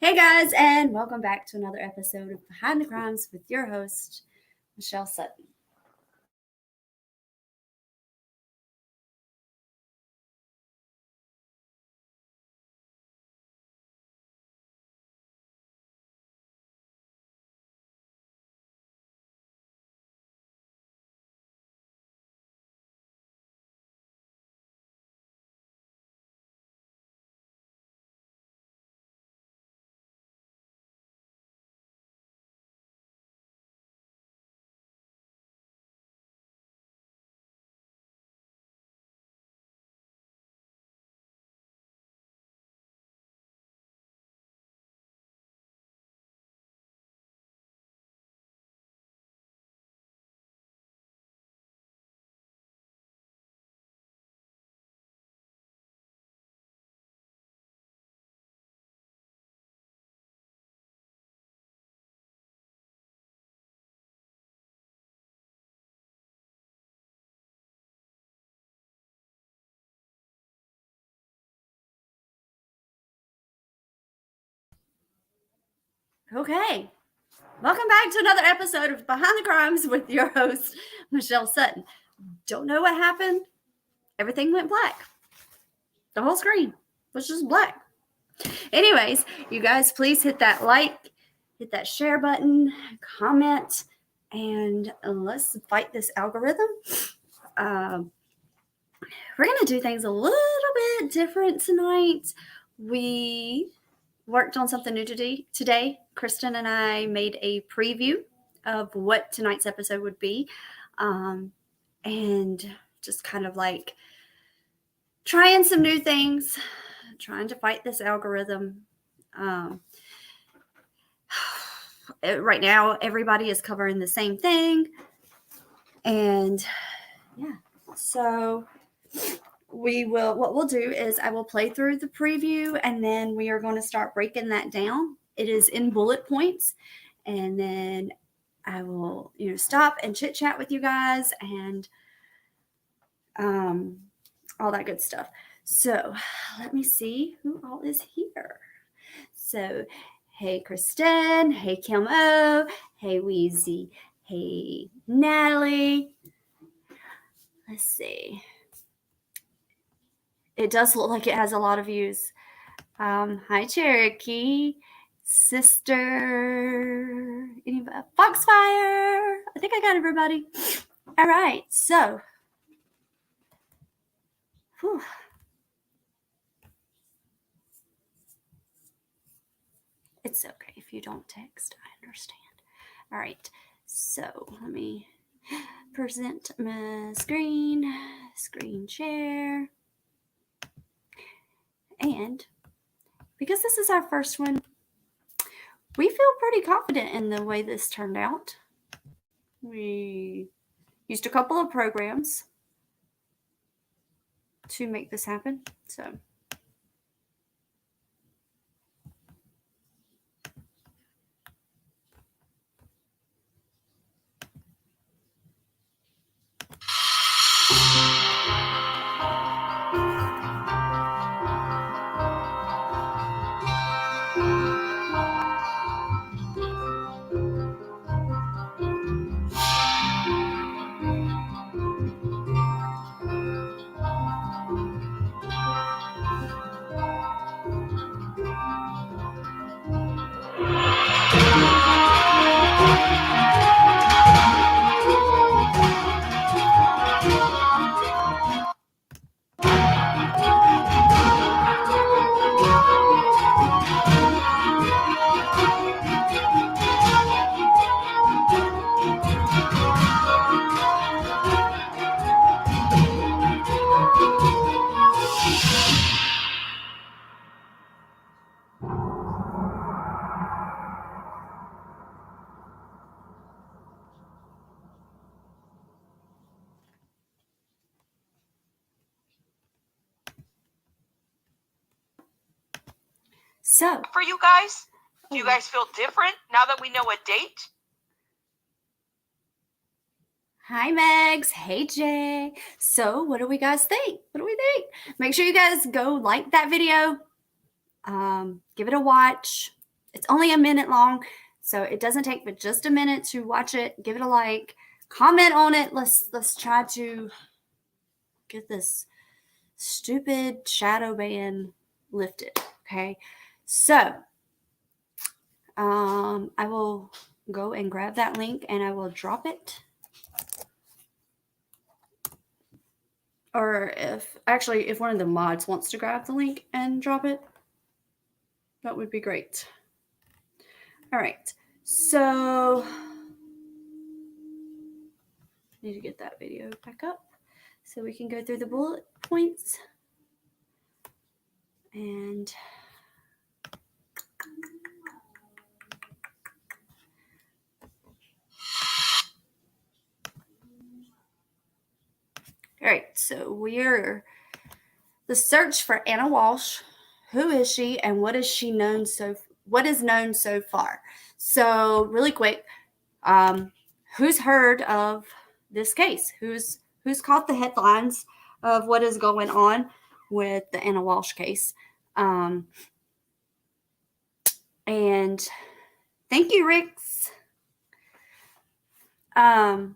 Hey guys, and welcome back to another episode of Behind the Crimes with your host, Michelle Sutton. Okay, welcome back to another episode of Behind the Crimes with your host, Michelle Sutton. Don't know what happened. Everything went black. The whole screen was just black. Anyways, you guys, please hit that like, hit that share button, comment, and let's fight this algorithm. We're going to do things a little bit different tonight. We worked on something new today. Kristen and I made a preview of what tonight's episode would be, and just kind of like trying some new things, trying to fight this algorithm. Right now, everybody is covering the same thing, and yeah, so what we'll do is I will play through the preview, and then we are going to start breaking that down. It is in bullet points, and then I will stop and chit chat with you guys and all that good stuff. So let me see who all is here. So hey Kristen, hey Kim O, hey Weezy, hey Natalie. Let's see. It does look like it has a lot of views. Hi, Cherokee, Sister, Foxfire. I think I got everybody. All right, so. Whew. It's okay if you don't text. I understand. All right, so let me present my screen share. And because this is our first one, we feel pretty confident in the way this turned out. We used a couple of programs to make this happen. So for you guys? Do you guys feel different now that we know a date? Hi, Megs. Hey, Jay. So what do we guys think? Make sure you guys go like that video. Give it a watch. It's only a minute long, so it doesn't take but just a minute to watch it. Give it a like, comment on it. Let's try to get this stupid shadow ban lifted. Okay, so I will go and grab that link and I will drop it. Or if one of the mods wants to grab the link and drop it, that would be great. All right, so need to get that video back up so we can go through the bullet points. And all right, so we're the search for Ana Walshe. Who is she, and what is known so far? So really quick, who's heard of this case? Who's caught the headlines of what is going on with the Ana Walshe case? And thank you, Rix. Yeah,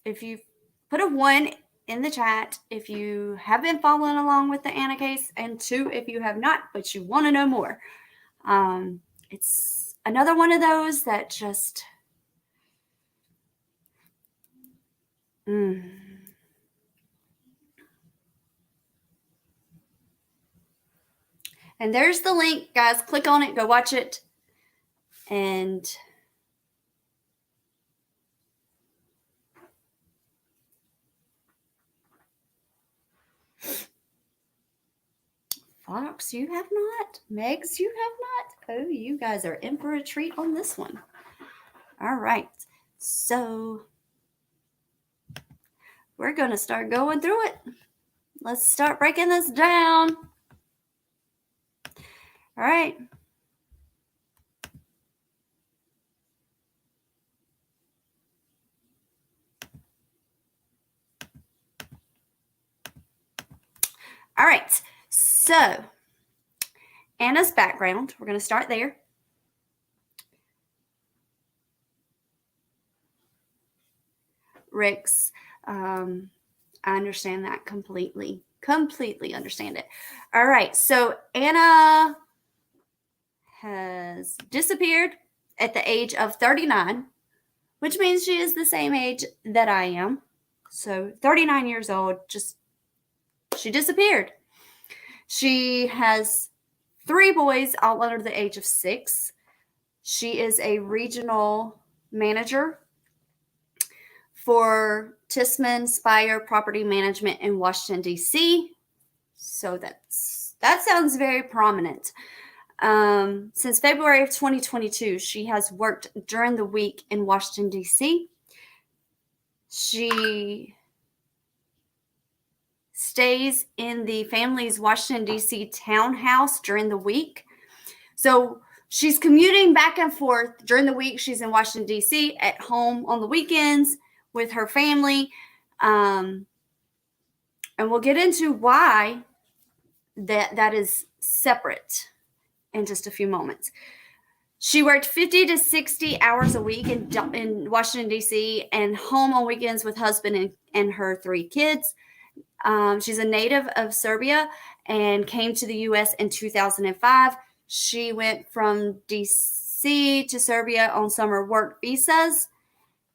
if you put a 1 in the chat if you have been following along with the Ana case, and 2 if you have not, but you want to know more. It's another one of those that just and there's the link, guys. Click on it, go watch it. And Fox, you have not. Megs, you have not. Oh, you guys are in for a treat on this one. All right. So we're going to start going through it. Let's start breaking this down. All right. All right. So Ana's background, we're going to start there. Rix, I understand that completely understand it. All right, so Ana has disappeared at the age of 39, which means she is the same age that I am. So 39 years old, she disappeared. She has 3 boys, all under the age of 6. She is a regional manager for Tishman Speyer Property Management in Washington, D.C. So that sounds very prominent. Since February of 2022, she has worked during the week in Washington, D.C. She stays in the family's Washington, D.C. townhouse during the week. So she's commuting back and forth during the week. She's in Washington, D.C., at home on the weekends with her family. And we'll get into why that is separate in just a few moments. She worked 50 to 60 hours a week in Washington, D.C., and home on weekends with husband and her 3 kids. She's a native of Serbia and came to the U.S. in 2005. She went from D.C. to Serbia on summer work visas.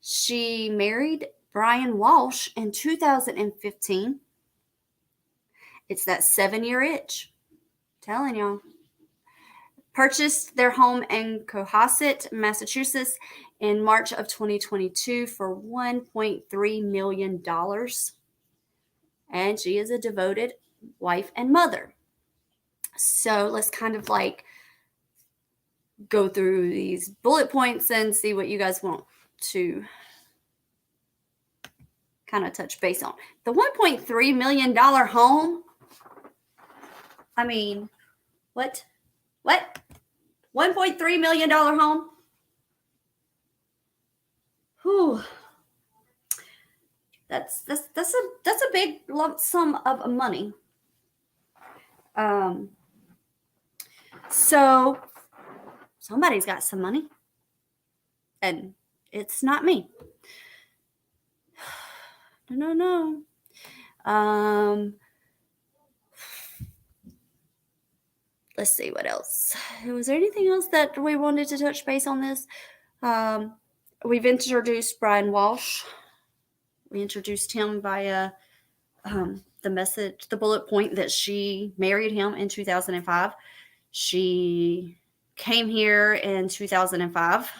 She married Brian Walsh in 2015. It's that 7-year itch. Telling y'all. Purchased their home in Cohasset, Massachusetts in March of 2022 for $1.3 million. And she is a devoted wife and mother. So let's kind of like go through these bullet points and see what you guys want to kind of touch base on. The $1.3 million home. I mean, what? $1.3 million home? Whew. That's a big lump sum of money. So somebody's got some money, and it's not me. No. Let's see what else. Was there anything else that we wanted to touch base on this? We've introduced Brian Walshe. We introduced him via the bullet point that she married him in 2005. She came here in 2005.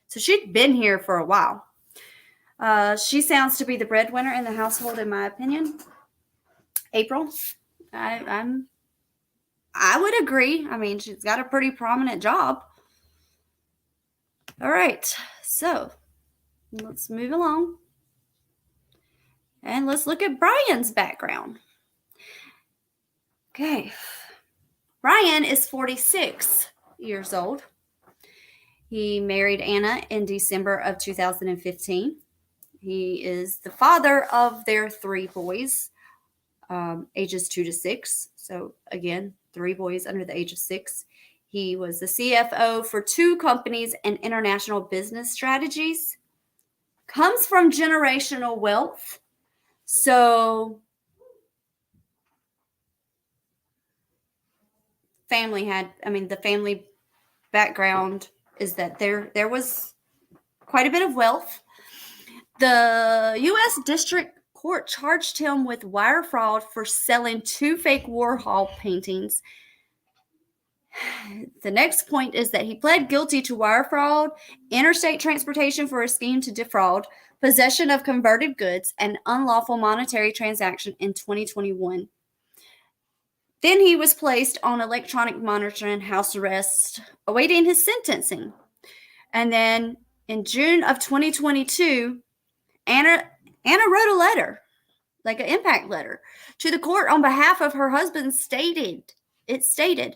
So she'd been here for a while. She sounds to be the breadwinner in the household, in my opinion. April, I would agree. I mean, she's got a pretty prominent job. All right, so let's move along. And let's look at Brian's background. Okay. Brian is 46 years old. He married Ana in December of 2015. He is the father of their 3 boys, ages 2 to 6. So again, 3 boys under the age of 6. He was the CFO for 2 companies and international business strategies. Comes from generational wealth. So the family background is that there was quite a bit of wealth. The U.S. District Court charged him with wire fraud for selling 2 fake Warhol paintings. The next point is that he pled guilty to wire fraud, interstate transportation for a scheme to defraud, possession of converted goods, and unlawful monetary transaction in 2021. Then he was placed on electronic monitoring house arrest, awaiting his sentencing. And then in June of 2022, Ana wrote a letter, like an impact letter, to the court on behalf of her husband. It stated,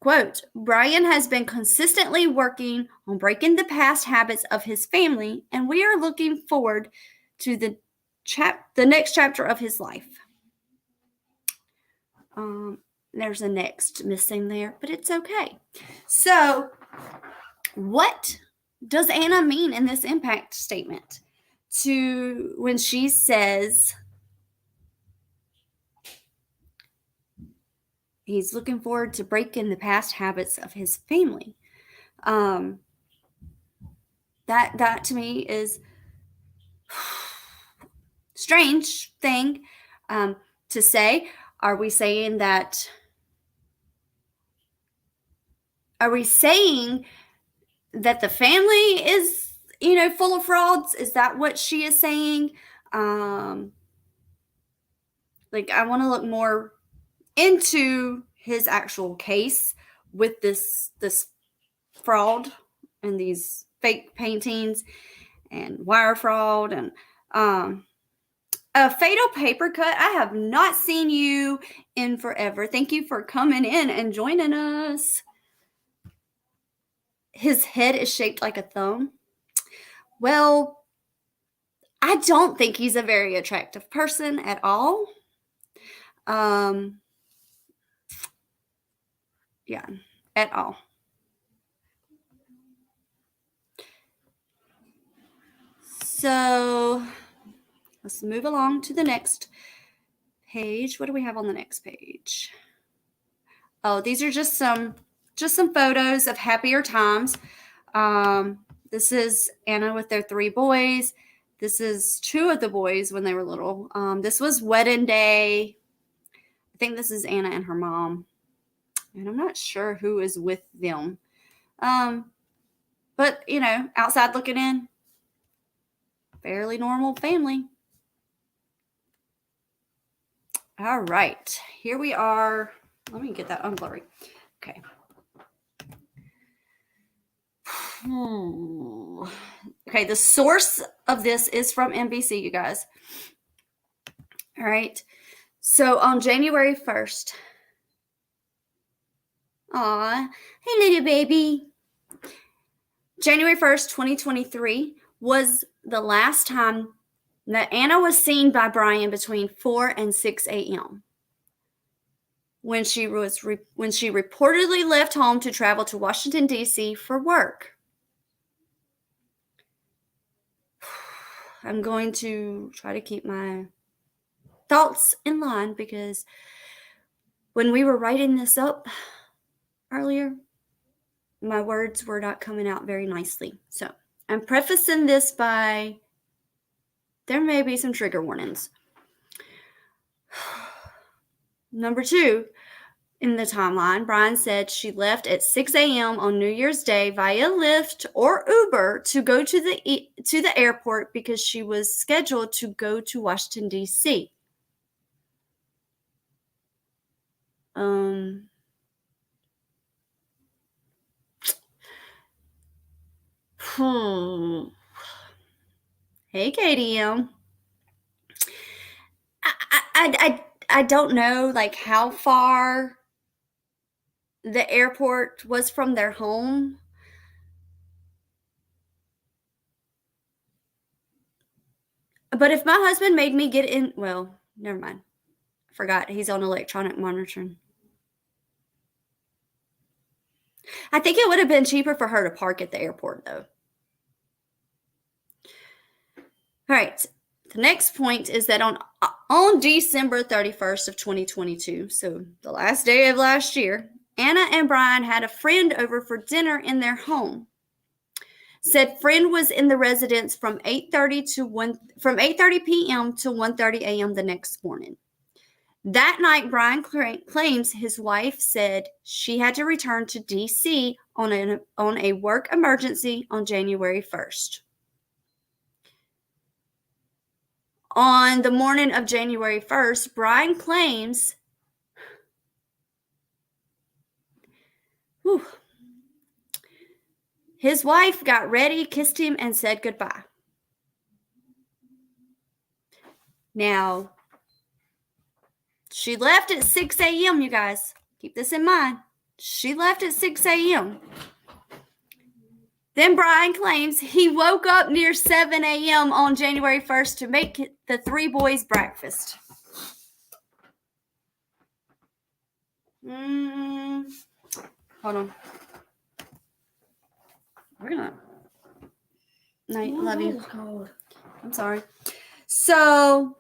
quote, Brian has been consistently working on breaking the past habits of his family, and we are looking forward to the next chapter of his life. There's a next missing there, but it's okay. So what does Ana mean in this impact statement when she says he's looking forward to breaking the past habits of his family? That to me is strange thing to say. Are we saying that the family is, full of frauds? Is that what she is saying? I want to look more into his actual case with this fraud and these fake paintings and wire fraud and a fatal paper cut. I have not seen you in forever. Thank you for coming in and joining us. His head is shaped like a thumb. Well, I don't think he's a very attractive person at all. Yeah, at all. So let's move along to the next page. What do we have on the next page? Oh, these are just some photos of happier times. This is Ana with their 3 boys. This is 2 of the boys when they were little. This was wedding day. I think this is Ana and her mom. And I'm not sure who is with them. But, outside looking in, fairly normal family. All right, here we are. Let me get that unblurry. Okay. Okay, the source of this is from NBC, you guys. All right. So on January 1st. Aw, hey, little baby. January 1st, 2023 was the last time that Ana was seen by Brian between 4 and 6 a.m. when she reportedly left home to travel to Washington, D.C. for work. I'm going to try to keep my thoughts in line because when we were writing this up earlier, my words were not coming out very nicely. So I'm prefacing this by there may be some trigger warnings. Number 2, in the timeline, Brian said she left at 6 a.m. on New Year's Day via Lyft or Uber to go to the airport because she was scheduled to go to Washington, D.C. Hey, KDM. I don't know like how far the airport was from their home. But if my husband made me get in, well, never mind. I forgot he's on electronic monitoring. I think it would have been cheaper for her to park at the airport, though. All right. The next point is that on December 31st of 2022, so the last day of last year, Anna and Brian had a friend over for dinner in their home. Said friend was in the residence from 8:30 p.m. to 1:30 a.m. the next morning. That night, Brian claims his wife said she had to return to D.C. on a work emergency on January 1st. On the morning of January 1st, Brian claims his wife got ready, kissed him, and said goodbye. Now, she left at 6 a.m., you guys. Keep this in mind. She left at 6 a.m. Then Brian claims he woke up near 7 a.m. on January 1st to make the 3 boys breakfast. Hold on. We're gonna. Night, love you. Cold. I'm sorry. So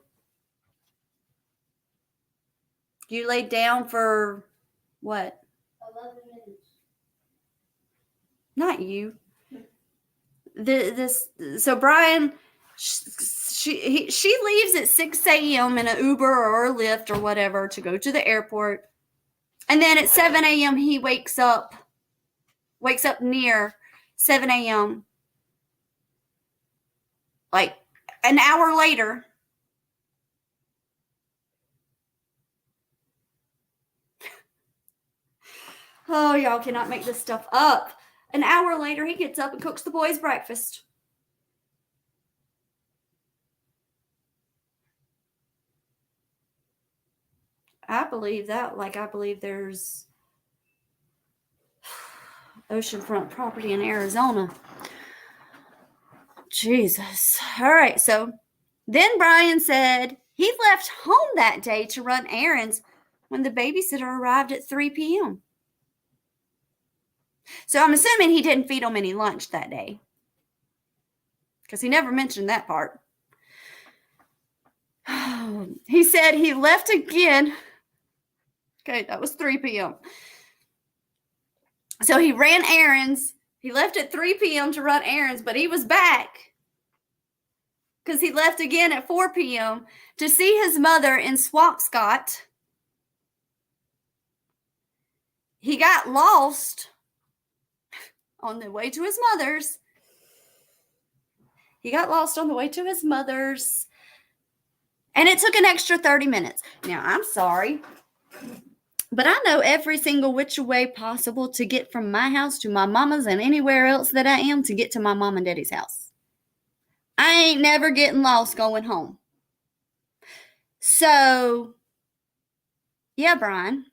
you laid down for what? 11 minutes. Not you. So Brian, she leaves at 6 a.m. in an Uber or a Lyft or whatever to go to the airport, and then at 7 a.m. he wakes up near 7 a.m. like an hour later. Oh, y'all cannot make this stuff up. An hour later, he gets up and cooks the boys breakfast. I believe that. Like, I believe there's oceanfront property in Arizona. Jesus. All right. So then Brian said he left home that day to run errands when the babysitter arrived at 3 p.m. So I'm assuming he didn't feed them any lunch that day, because he never mentioned that part. He said he left again. Okay, that was 3 p.m. So he ran errands. He left at 3 p.m. to run errands, but he was back because he left again at 4 p.m. to see his mother in Swampscott. He got lost on the way to his mother's. And it took an extra 30 minutes. Now, I'm sorry, but I know every single which way possible to get from my house to my mama's and anywhere else that I am to get to my mom and daddy's house. I ain't never getting lost going home. So, yeah, Brian.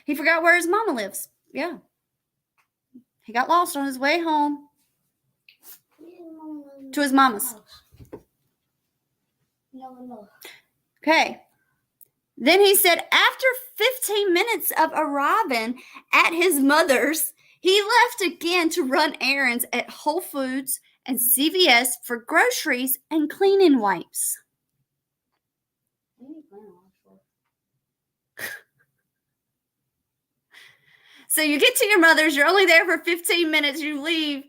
He forgot where his mama lives. Yeah. He got lost on his way home to his mama's. No. Okay. Then he said after 15 minutes of arriving at his mother's, he left again to run errands at Whole Foods and CVS for groceries and cleaning wipes. So you get to your mother's, you're only there for 15 minutes, you leave.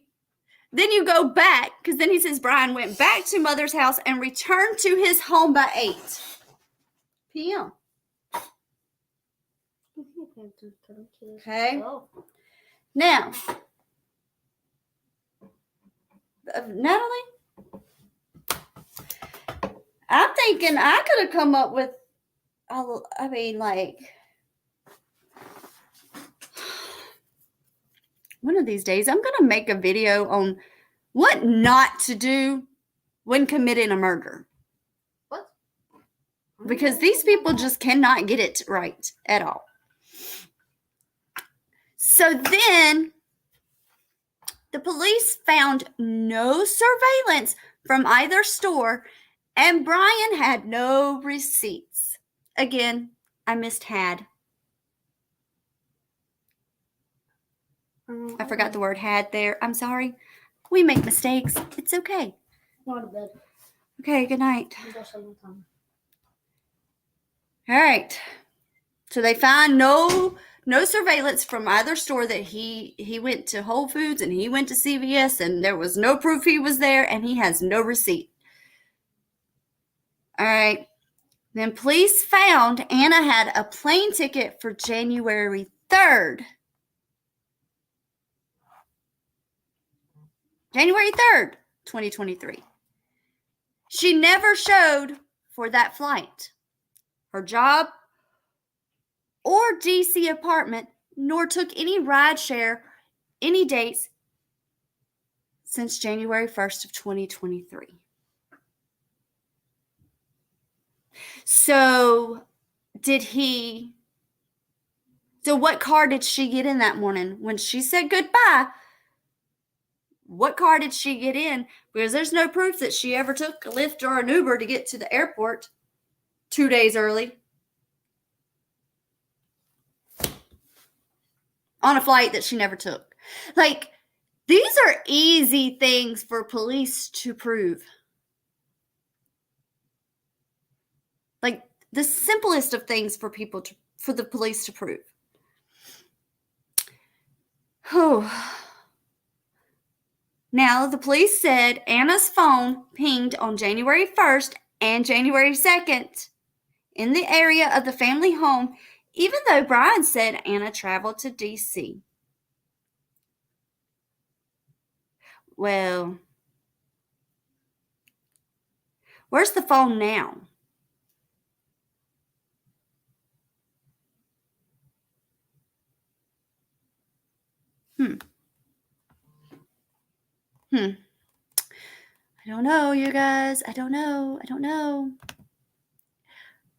Then you go back, because then he says Brian went back to mother's house and returned to his home by 8 p.m. Okay. Now, Natalie, I'm thinking I could have come up with, one of these days, I'm going to make a video on what not to do when committing a murder. What? Because these people just cannot get it right at all. So then, the police found no surveillance from either store, and Brian had no receipts. Again, I missed had. I forgot the word had there. I'm sorry. We make mistakes. It's okay. Go to bed. Okay, good night. All right. So they find no surveillance from either store that he went to Whole Foods and he went to CVS and there was no proof he was there and he has no receipt. All right. Then police found Anna had a plane ticket for January 3rd. January 3rd, 2023. She never showed for that flight, her job, or DC apartment, nor took any rideshare, any dates since January 1st of 2023. So what car did she get in that morning? When she said goodbye, what car did she get in? Because there's no proof that she ever took a Lyft or an Uber to get to the airport 2 days early on a flight that she never took. Like, these are easy things for police to prove. Like, the simplest of things for the police to prove. Oh. Now, the police said Anna's phone pinged on January 1st and January 2nd in the area of the family home, even though Brian said Anna traveled to DC. Well, where's the phone now? I don't know, you guys. I don't know.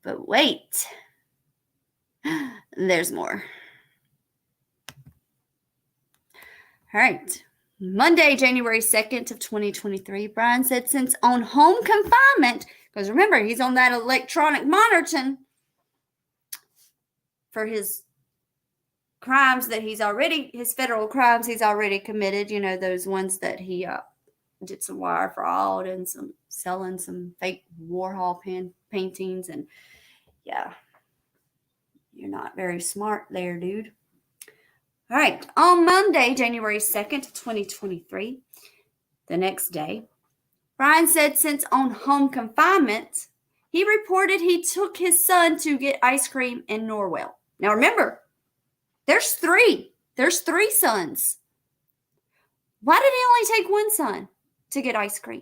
But wait. There's more. All right. Monday, January 2nd of 2023, Brian said since on home confinement, because remember, he's on that electronic monitoring for his crimes that his federal crimes he's already committed, those ones that he did some wire fraud and some selling some fake Warhol paintings. And yeah, you're not very smart there, dude. All right. On Monday, January 2nd, 2023, the next day, Brian said since on home confinement, he reported he took his son to get ice cream in Norwell. Now remember, there's three sons. Why did he only take one son to get ice cream?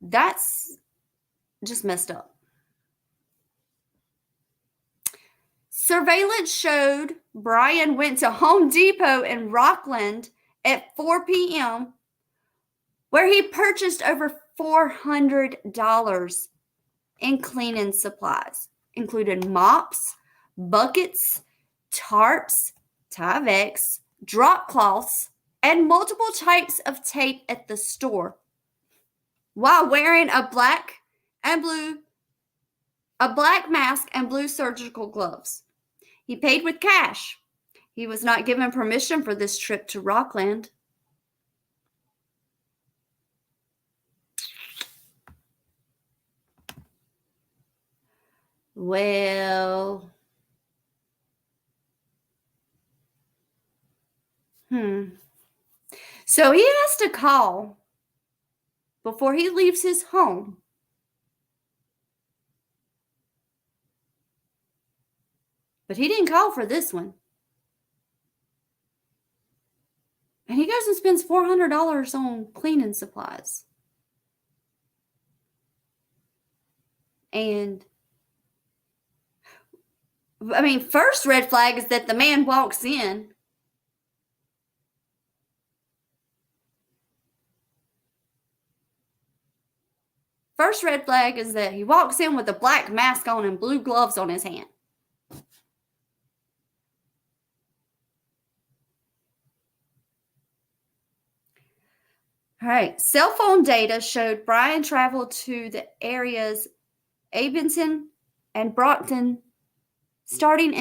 That's just messed up. Surveillance showed Brian went to Home Depot in Rockland at 4 p.m. where he purchased over $400 in cleaning supplies, including mops, buckets, tarps, Tyvek, drop cloths, and multiple types of tape at the store, while wearing a black and a black mask and blue surgical gloves. He paid with cash. He was not given permission for this trip to Rockland. Well, so he has to call before he leaves his home. But he didn't call for this one. And he goes and spends $400 on cleaning supplies. And, I mean, first red flag is that the man walks in. First red flag is that he walks in with a black mask on and blue gloves on his hand. All right. Cell phone data showed Brian traveled to the areas Abington and Brockton starting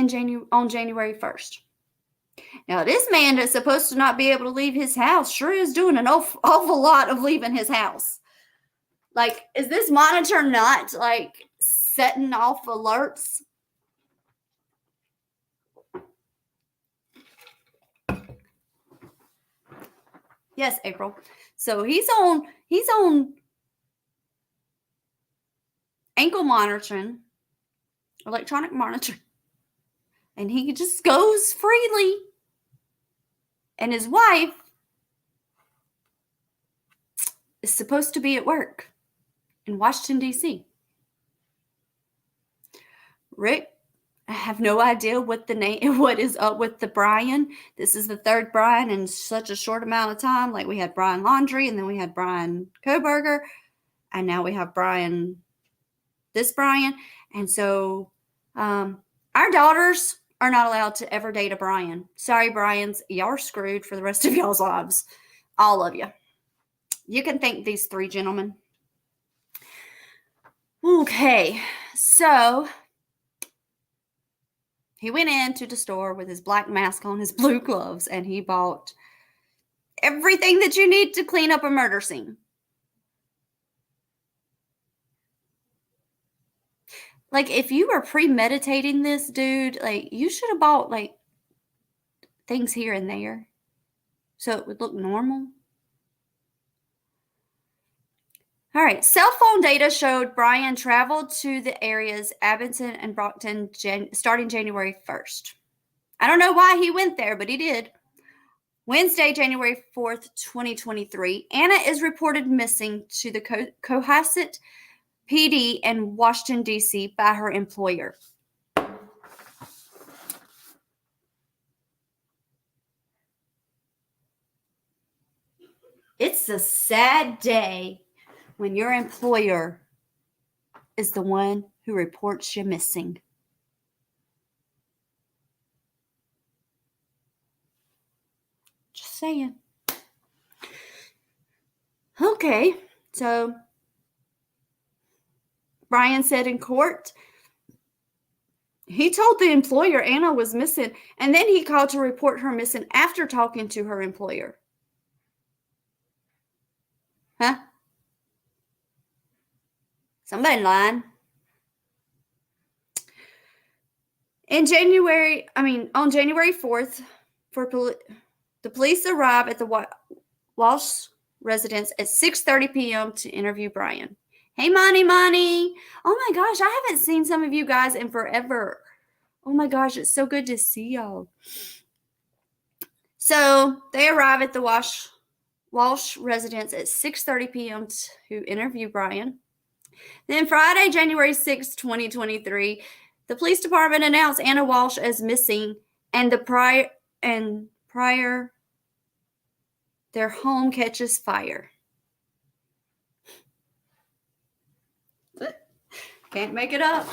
on January 1st. Now, this man that's supposed to not be able to leave his house sure is doing an awful lot of leaving his house. Like, is this monitor not, like, setting off alerts? Yes, April. So he's on ankle monitoring, electronic monitoring, and he just goes freely. And his wife is supposed to be at work in Washington, D.C. Rick, I have no idea what is up with the Brian. This is the third Brian in such a short amount of time. Like, we had Brian Laundrie, and then we had Brian Koberger, and now we have this Brian. And so our daughters are not allowed to ever date a Brian. Sorry, Brians. Y'all are screwed for the rest of y'all's lives. All of you. You can thank these three gentlemen. Okay, so he went into the store with his black mask on, his blue gloves, and he bought everything that you need to clean up a murder scene. Like, if you were premeditating this, dude, like, you should have bought, like, things here and there so it would look normal. All right. Cell phone data showed Brian traveled to the areas Abington and Brockton starting January 1st. I don't know why he went there, but he did. Wednesday, January 4th, 2023, Anna is reported missing to the Cohasset PD in Washington, D.C. by her employer. It's a sad day when your employer is the one who reports you missing. Just saying. Okay, so Brian said in court, he told the employer Anna was missing, and then he called to report her missing after talking to her employer. Huh? Somebody lying. On January 4th, the police arrived at the Walshe residence at 6:30 p.m. to interview Brian. Hey, Money. Oh my gosh, I haven't seen some of you guys in forever. Oh my gosh, it's so good to see y'all. So they arrive at the Walshe residence at 6:30 p.m. to interview Brian. Then Friday, January 6, 2023, the police department announced Ana Walshe as missing, and prior their home catches fire. Can't make it up.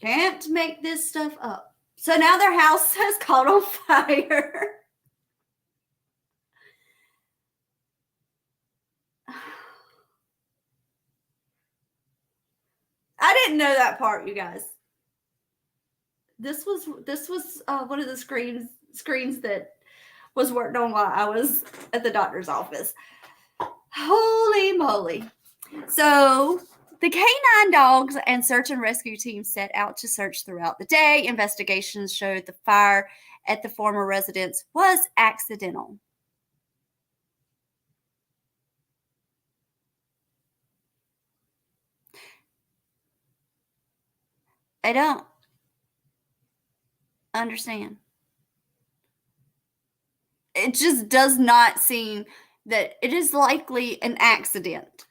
Can't make this stuff up. So now their house has caught on fire. didn't know that part, you guys. This was one of the screens that was worked on while I was at the doctor's office. Holy moly. So the canine dogs and search and rescue teams set out to search throughout the day. Investigations showed the fire at the former residence was accidental. I don't understand. It just does not seem that it is likely an accident.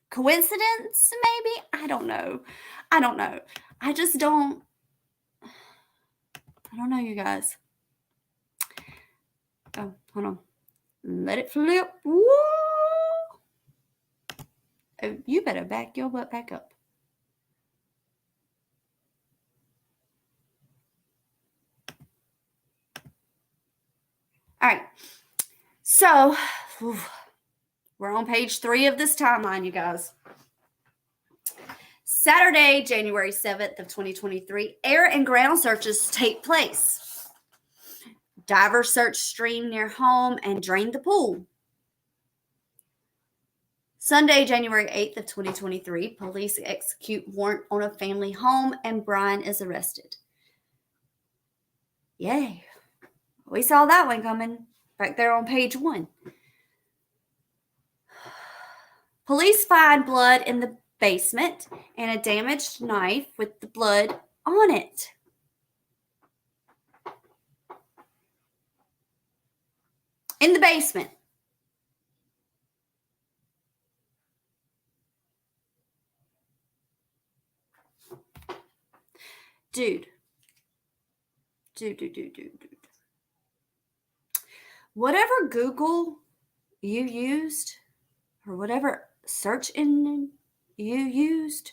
Coincidence, maybe? I don't know. I just don't. I don't know, you guys. Oh, hold on. Let it flip. Woo! Oh, you better back your butt back up. All right. So, we're on page 3 of this timeline, you guys. Saturday, January 7th of 2023, air and ground searches take place. Divers search stream near home and drain the pool. Sunday, January 8th of 2023, police execute warrant on a family home and Brian is arrested. Yay. We saw that one coming back there on page 1. Police find blood in the basement and a damaged knife with the blood on it. In the basement. Dude. Whatever Google you used or whatever search engine you used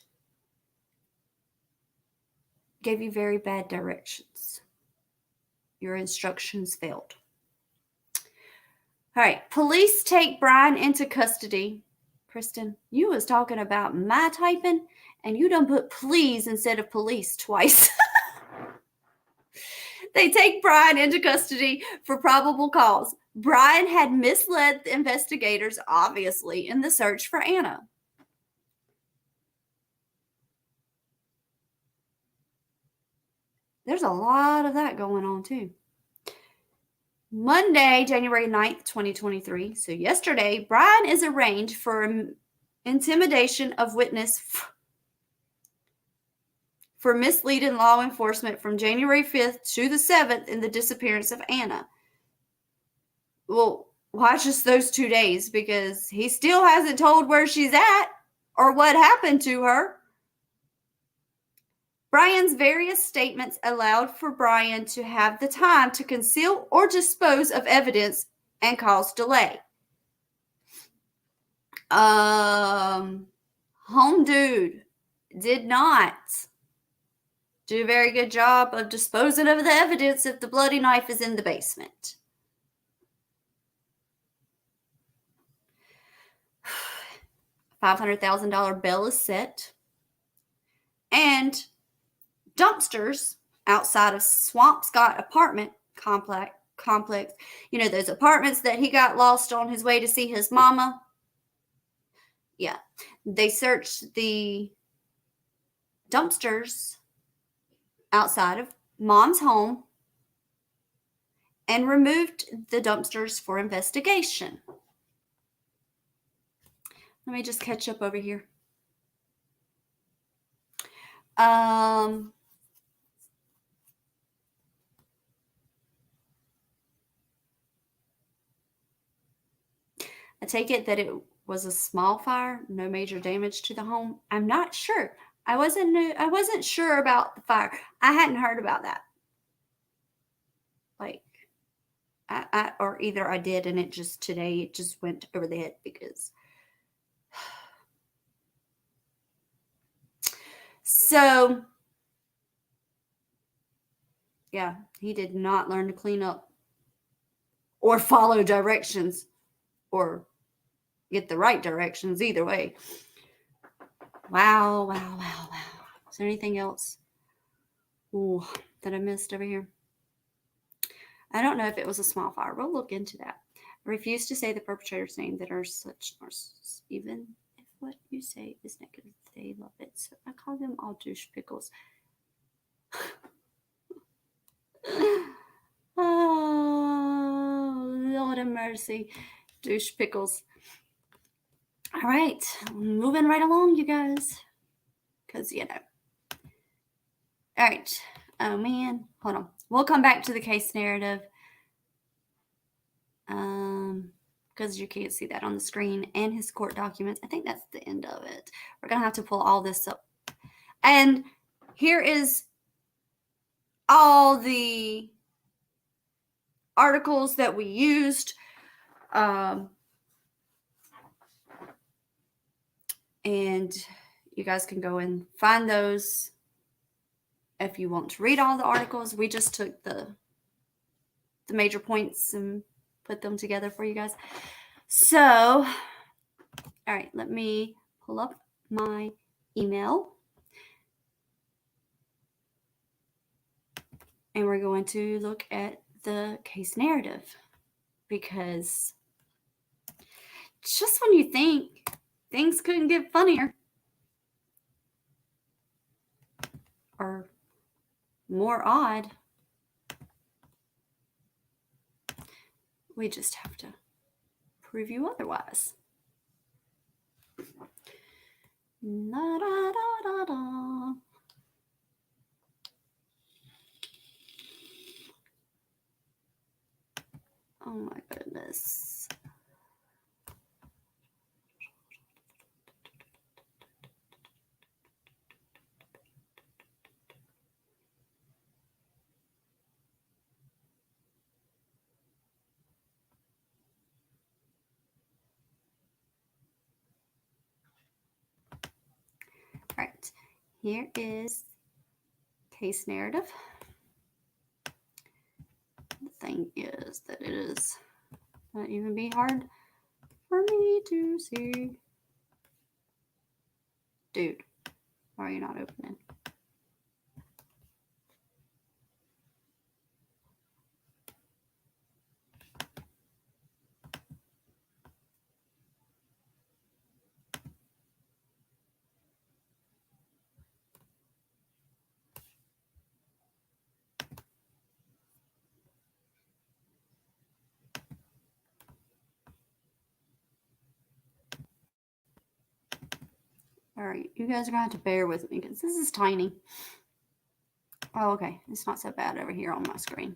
gave you very bad directions. Your instructions failed. All right. Police take Brian into custody. Kristen, you was talking about my typing and you done put please instead of police twice. They take Brian into custody for probable cause. Brian had misled the investigators, obviously, in the search for Ana. There's a lot of that going on, too. Monday, January 9th, 2023. So yesterday, Brian is arraigned for intimidation of witness for misleading law enforcement from January 5th to the 7th in the disappearance of Ana. Well, why just those 2 days? Because he still hasn't told where she's at or what happened to her. Brian's various statements allowed for Brian to have the time to conceal or dispose of evidence and cause delay. Home dude did not do a very good job of disposing of the evidence if the bloody knife is in the basement. $500,000 bail is set. And dumpsters outside of Swampscott apartment complex. You know, those apartments that he got lost on his way to see his mama. Yeah. They searched the dumpsters outside of mom's home and removed the dumpsters for investigation. Let me just catch up over here. I take it that it was a small fire, no major damage to the home. I'm not sure. I wasn't sure about the fire. I hadn't heard about that. Like, or either I did and it just went over the head because. So, yeah, he did not learn to clean up. or follow directions or get the right directions, either way. Wow. Is there anything else that I missed over here? I don't know if it was a small fire. We'll look into that. I refuse to say the perpetrator's name that are such narcissists. Even if what you say is negative, they love it. So I call them all douche pickles. Oh, Lord have mercy. Douche pickles. All right. Moving right along, you guys. Because, you know. All right. Oh, man. Hold on. We'll come back to the case narrative. Because you can't see that on the screen, and his court documents. I think that's the end of it. We're going to have to pull all this up. And here is all the articles that we used. And you guys can go and find those if you want to read all the articles. We just took the major points and put them together for you guys. So, all right, let me pull up my email. And we're going to look at the case narrative, because just when you think things couldn't get funnier or more odd, we just have to prove you otherwise. Da, da, da, da, da. Oh my goodness. All right, here is case narrative. The thing is that it is not even be hard for me to see. Dude, why are you not opening? All right, you guys are going to have to bear with me because this is tiny. Oh, okay. It's not so bad over here on my screen.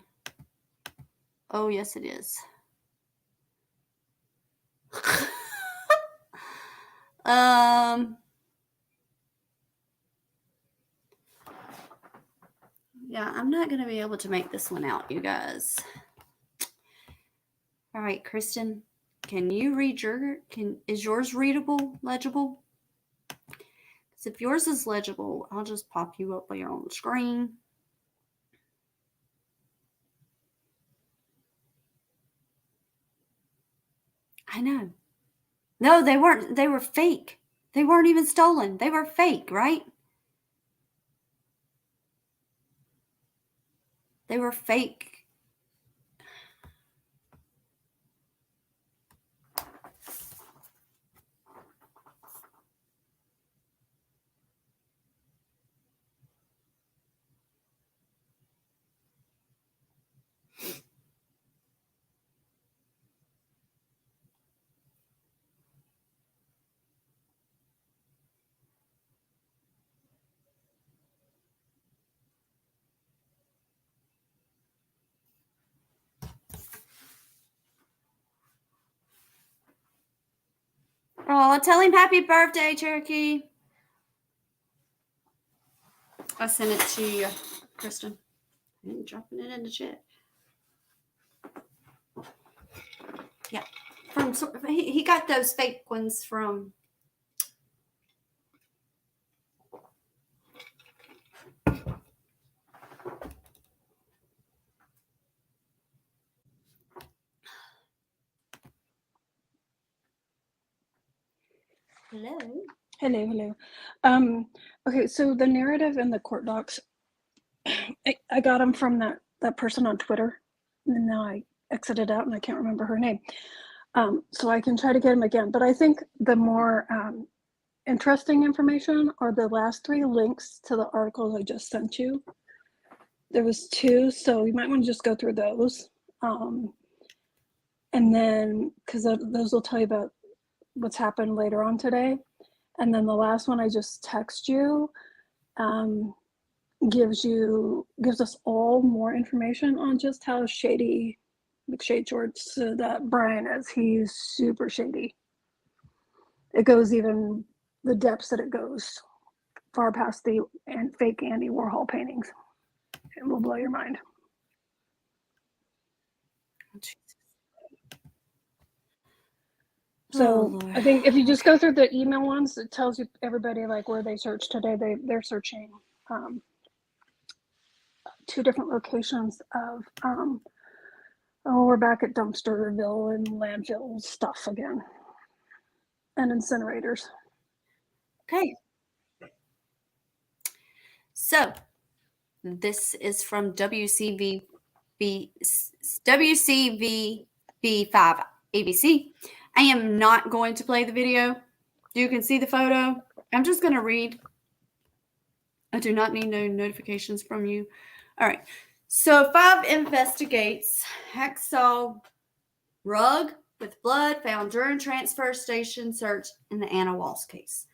Oh, yes, it is. Yeah, I'm not going to be able to make this one out, you guys. All right, Kristen, can you read is yours readable, legible? Because if yours is legible, I'll just pop you up here on the screen. I know. No, they weren't. They were fake. They weren't even stolen. They were fake, right? They were fake. Oh, tell him happy birthday, Cherokee. I sent it to you, Kristen. I ain't dropping it in the chat. Yeah. He got those fake ones from Hello. Hello. Okay, so the narrative and the court docs, I got them from that person on Twitter, and now I exited out and I can't remember her name. So I can try to get them again. But I think the more interesting information are the last 3 links to the articles I just sent you. There was 2, so you might want to just go through those. And then, because those will tell you about what's happened later on today. And then the last one I just text you gives us all more information on just how shady McShade Shorts that Brian is. He's super shady. It goes even the depths that it goes, far past the fake Andy Warhol paintings. It will blow your mind. So I think if you just go through the email ones, it tells you everybody like where they searched today. They're searching 2 different locations of we're back at Dumpsterville and landfill stuff again, and incinerators. Okay. So this is from WCVB5 ABC. I am not going to play the video. You can see the photo. I'm just going to read. I do not need no notifications from you. All right. So 5 investigates hacksaw rug with blood found during transfer station search in the Ana Walshe case.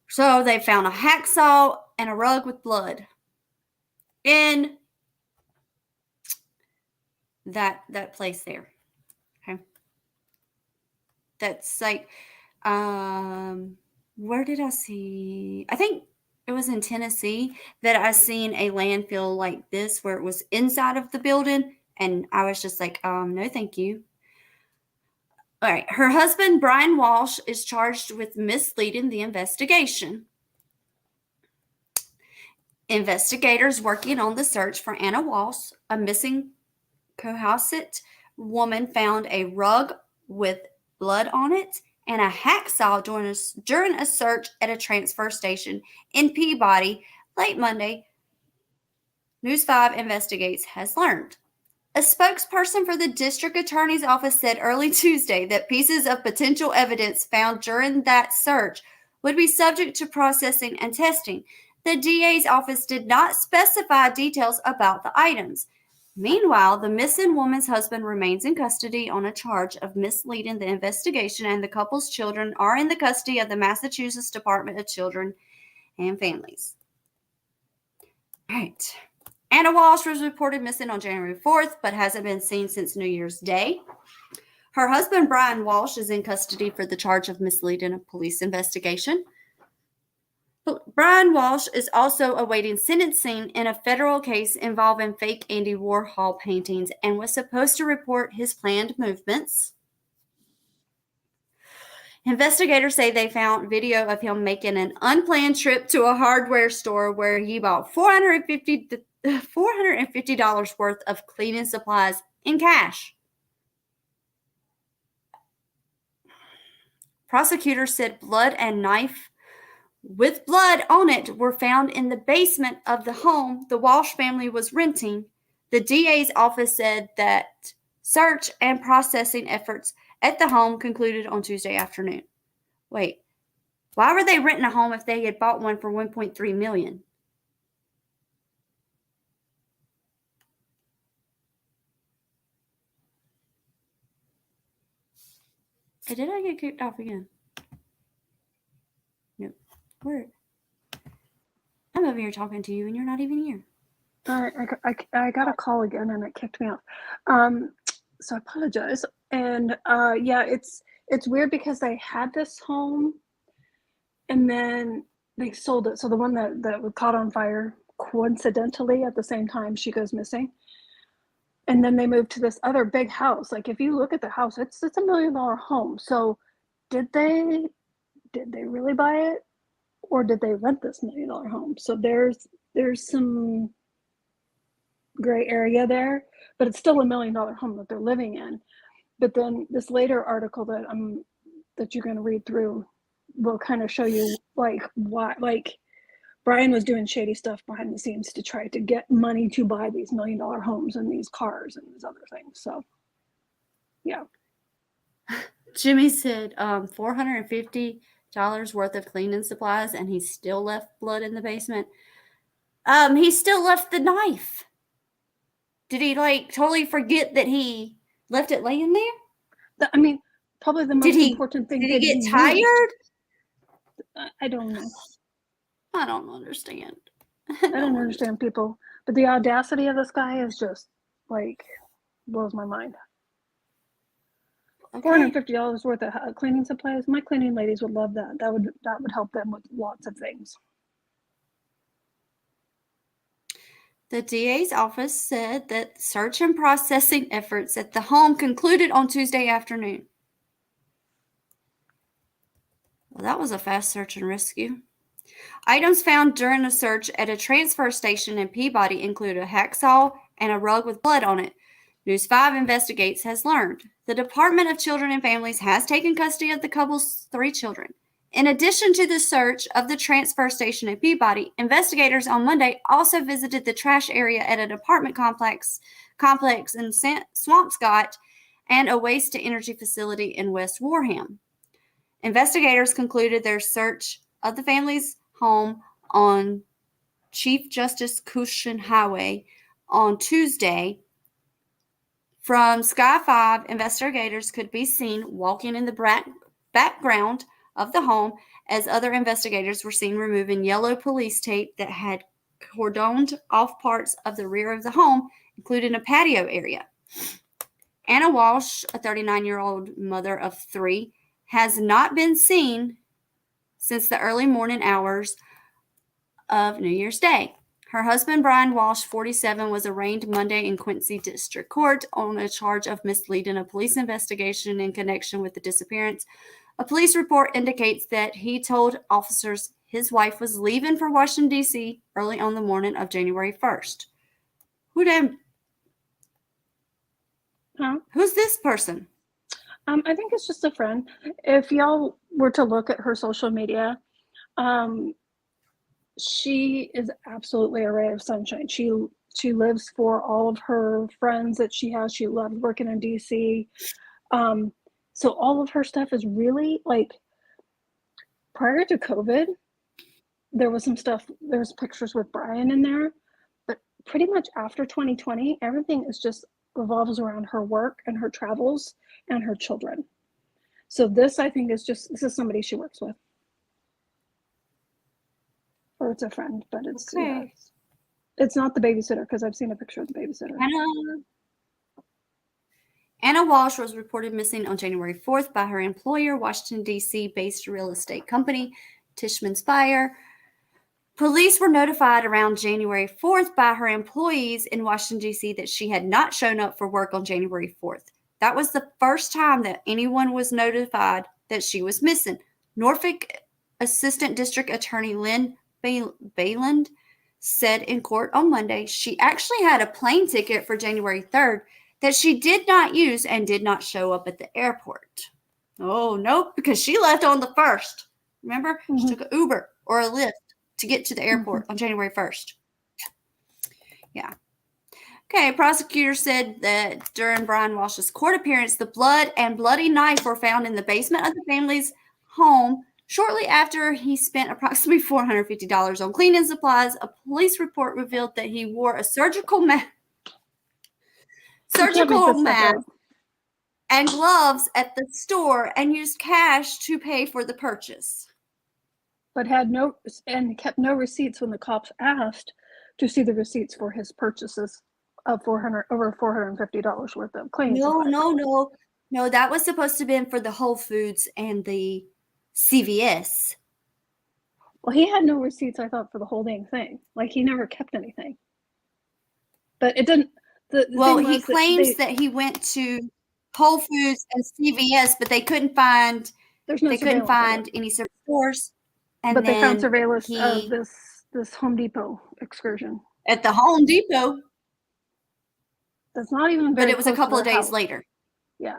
So they found a hacksaw and a rug with blood in that place there. Okay. That's like, where did I see? I think it was in Tennessee that I seen a landfill like this where it was inside of the building. And I was just like, no, thank you. All right. Her husband, Brian Walsh, is charged with misleading the investigation. Investigators working on the search for Ana Walshe, a missing Cohasset woman, found a rug with blood on it and a hacksaw during a search at a transfer station in Peabody late Monday, News 5 Investigates has learned. A spokesperson for the district attorney's office said early Tuesday that pieces of potential evidence found during that search would be subject to processing and testing. The DA's office did not specify details about the items. Meanwhile, the missing woman's husband remains in custody on a charge of misleading the investigation, and the couple's children are in the custody of the Massachusetts Department of Children and Families. All right. Ana Walshe was reported missing on January 4th, but hasn't been seen since New Year's Day. Her husband, Brian Walsh, is in custody for the charge of misleading a police investigation. Brian Walsh is also awaiting sentencing in a federal case involving fake Andy Warhol paintings and was supposed to report his planned movements. Investigators say they found video of him making an unplanned trip to a hardware store where he bought $450 worth of cleaning supplies in cash. Prosecutors said blood and knife with blood on it were found in the basement of the home the Walsh family was renting. The DA's office said that search and processing efforts at the home concluded on Tuesday afternoon. Wait, why were they renting a home if they had bought one for $1.3 million? Hey, did I get kicked off again? Nope. Where? I'm over here talking to you and you're not even here. All right, I got a call again and it kicked me off. So I apologize. And yeah, it's weird because they had this home and then they sold it. So the one that was caught on fire, coincidentally at the same time she goes missing. And then they moved to this other big house. Like if you look at the house, it's $1 million home. So did they really buy it, or did they rent this $1 million home? So there's some gray area there, but it's still $1 million home that they're living in. But then this later article that I'm that you're going to read through will kind of show you like why, like Brian was doing shady stuff behind the scenes to try to get money to buy these $1 million homes and these cars and these other things. So, yeah. Jimmy said $450 worth of cleaning supplies, and he still left blood in the basement. He still left the knife. Did he like totally forget that he left it laying there? I mean, probably the most important thing. Did that he get tired? Used, I don't know. I don't understand. I don't understand people, but the audacity of this guy is just like blows my mind. Okay. $450 worth of cleaning supplies. My cleaning ladies would love that. That would help them with lots of things. The DA's office said that search and processing efforts at the home concluded on Tuesday afternoon. Well, that was a fast search and rescue. Items found during a search at a transfer station in Peabody include a hacksaw and a rug with blood on it. News 5 Investigates has learned the Department of Children and Families has taken custody of the couple's 3 children. In addition to the search of the transfer station in Peabody, investigators on Monday also visited the trash area at an apartment complex in Swampscott and a waste-to-energy facility in West Wareham. Investigators concluded their search of the family's home on Chief Justice Cushion Highway on Tuesday. From Sky 5, investigators could be seen walking in the background of the home as other investigators were seen removing yellow police tape that had cordoned off parts of the rear of the home, including a patio area. Ana Walshe, a 39-year-old mother of 3, has not been seen since the early morning hours of New Year's Day. Her husband, Brian Walshe, 47, was arraigned Monday in Quincy District Court on a charge of misleading a police investigation in connection with the disappearance. A police report indicates that he told officers his wife was leaving for Washington, D.C. early on the morning of January 1st. Who's this person? I think it's just a friend. If y'all were to look at her social media, she is absolutely a ray of sunshine. She lives for all of her friends that she has. She loves working in DC. So all of her stuff is really like, prior to COVID, there was some stuff, there's pictures with Brian in there, but pretty much after 2020, everything is just revolves around her work and her travels and her children. So this, I think, this is somebody she works with. Or it's a friend, but it's okay. Yeah, it's not the babysitter, because I've seen a picture of the babysitter. Ana Walshe was reported missing on January 4th by her employer, Washington, D.C. based real estate company, Tishman Speyer. Police were notified around January 4th by her employees in Washington, D.C. that she had not shown up for work on January 4th. That was the first time that anyone was notified that she was missing. Norfolk Assistant District Attorney Lynn Bayland said in court on Monday she actually had a plane ticket for January 3rd that she did not use and did not show up at the airport. Oh, no, because she left on the 1st. Remember? Mm-hmm. She took an Uber or a Lyft to get to the airport on January 1st. Yeah. Okay, prosecutors said that during Brian Walsh's court appearance, the blood and bloody knife were found in the basement of the family's home shortly after he spent approximately $450 on cleaning supplies. A police report revealed that he wore a surgical mask and gloves at the store and used cash to pay for the purchase. But kept no receipts when the cops asked to see the receipts for his purchases of over $450 worth of cleaning supplies. No, that was supposed to have been for the Whole Foods and the CVS. Well, he had no receipts, I thought, for the whole dang thing. Like, he never kept anything. But it didn't. He claims that he went to Whole Foods and CVS, but they couldn't find. They couldn't find any stores. But they found surveillance of this Home Depot excursion at the Home Depot. That's not even very. But it was a couple of days later. Yeah.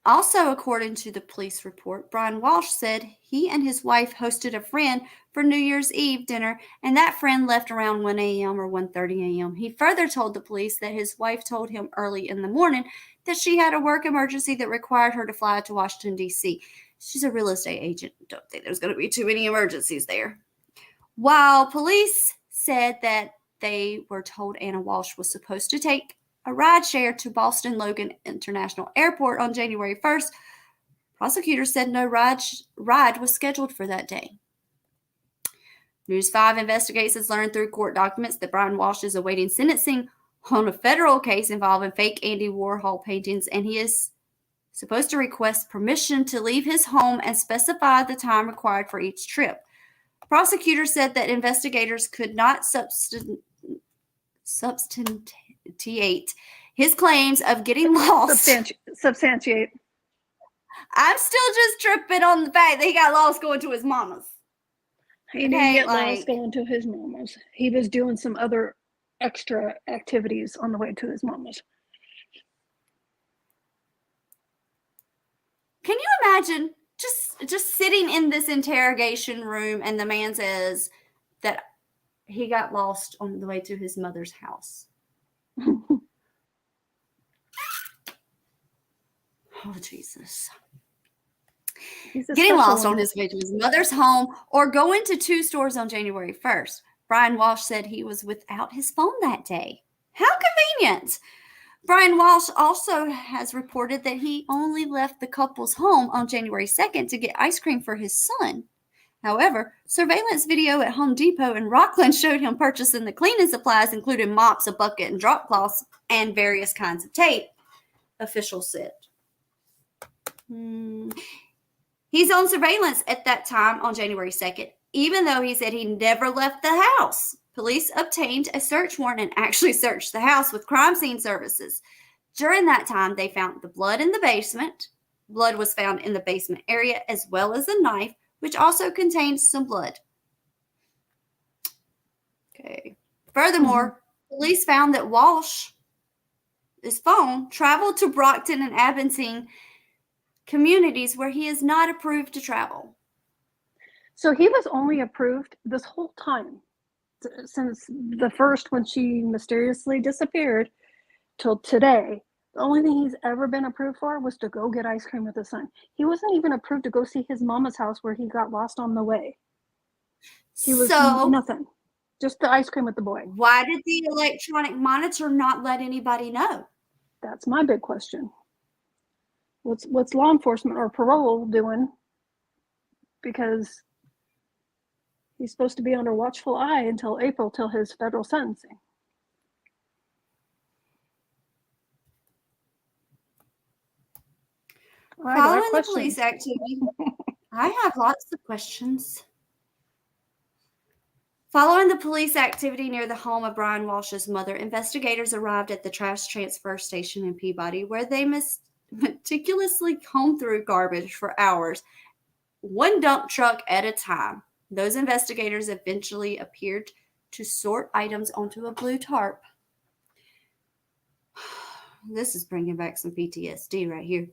Also, according to the police report, Brian Walsh said he and his wife hosted a friend for New Year's Eve dinner, and that friend left around 1 a.m. or 1:30 a.m. He further told the police that his wife told him early in the morning that she had a work emergency that required her to fly to Washington, D.C. She's a real estate agent. Don't think there's going to be too many emergencies there. While police said that they were told Ana Walshe was supposed to take a rideshare to Boston Logan International Airport on January 1st, prosecutors said no ride was scheduled for that day. News 5 investigates has learned through court documents that Brian Walsh is awaiting sentencing on a federal case involving fake Andy Warhol paintings, and he is supposed to request permission to leave his home and specify the time required for each trip. Prosecutors said that investigators could not substantiate his claims of getting lost. Substantiate. I'm still just tripping on the fact that he got lost going to his mama's. He didn't get lost going to his mama's. He was doing some other extra activities on the way to his mama's. Can you imagine just sitting in this interrogation room and the man says that he got lost on the way to his mother's house? Oh, Jesus. Getting lost on his way to his mother's home or going to 2 stores on January 1st. Brian Walsh said he was without his phone that day. How convenient. Brian Walsh also has reported that he only left the couple's home on January 2nd to get ice cream for his son. However, surveillance video at Home Depot in Rockland showed him purchasing the cleaning supplies, including mops, a bucket, and drop cloths, and various kinds of tape, officials said. He's on surveillance at that time on January 2nd, even though he said he never left the house. Police obtained a search warrant and actually searched the house with crime scene services. During that time, they found the blood in the basement. Blood was found in the basement area, as well as a knife, which also contained some blood. Okay. Furthermore, police found that Walsh's phone traveled to Brockton and Abington communities where he is not approved to travel. So he was only approved this whole time, since the first when she mysteriously disappeared till today. The only thing he's ever been approved for was to go get ice cream with his son. He wasn't even approved to go see his mama's house where he got lost on the way. He was nothing. Just the ice cream with the boy. Why did the electronic monitor not let anybody know? That's my big question. What's law enforcement or parole doing? Because he's supposed to be under watchful eye until April, till his federal sentencing. Following the police activity, I have lots of questions. Following the police activity near the home of Brian Walsh's mother, investigators arrived at the trash transfer station in Peabody, where they meticulously combed through garbage for hours, one dump truck at a time. Those investigators eventually appeared to sort items onto a blue tarp. This is bringing back some PTSD right here.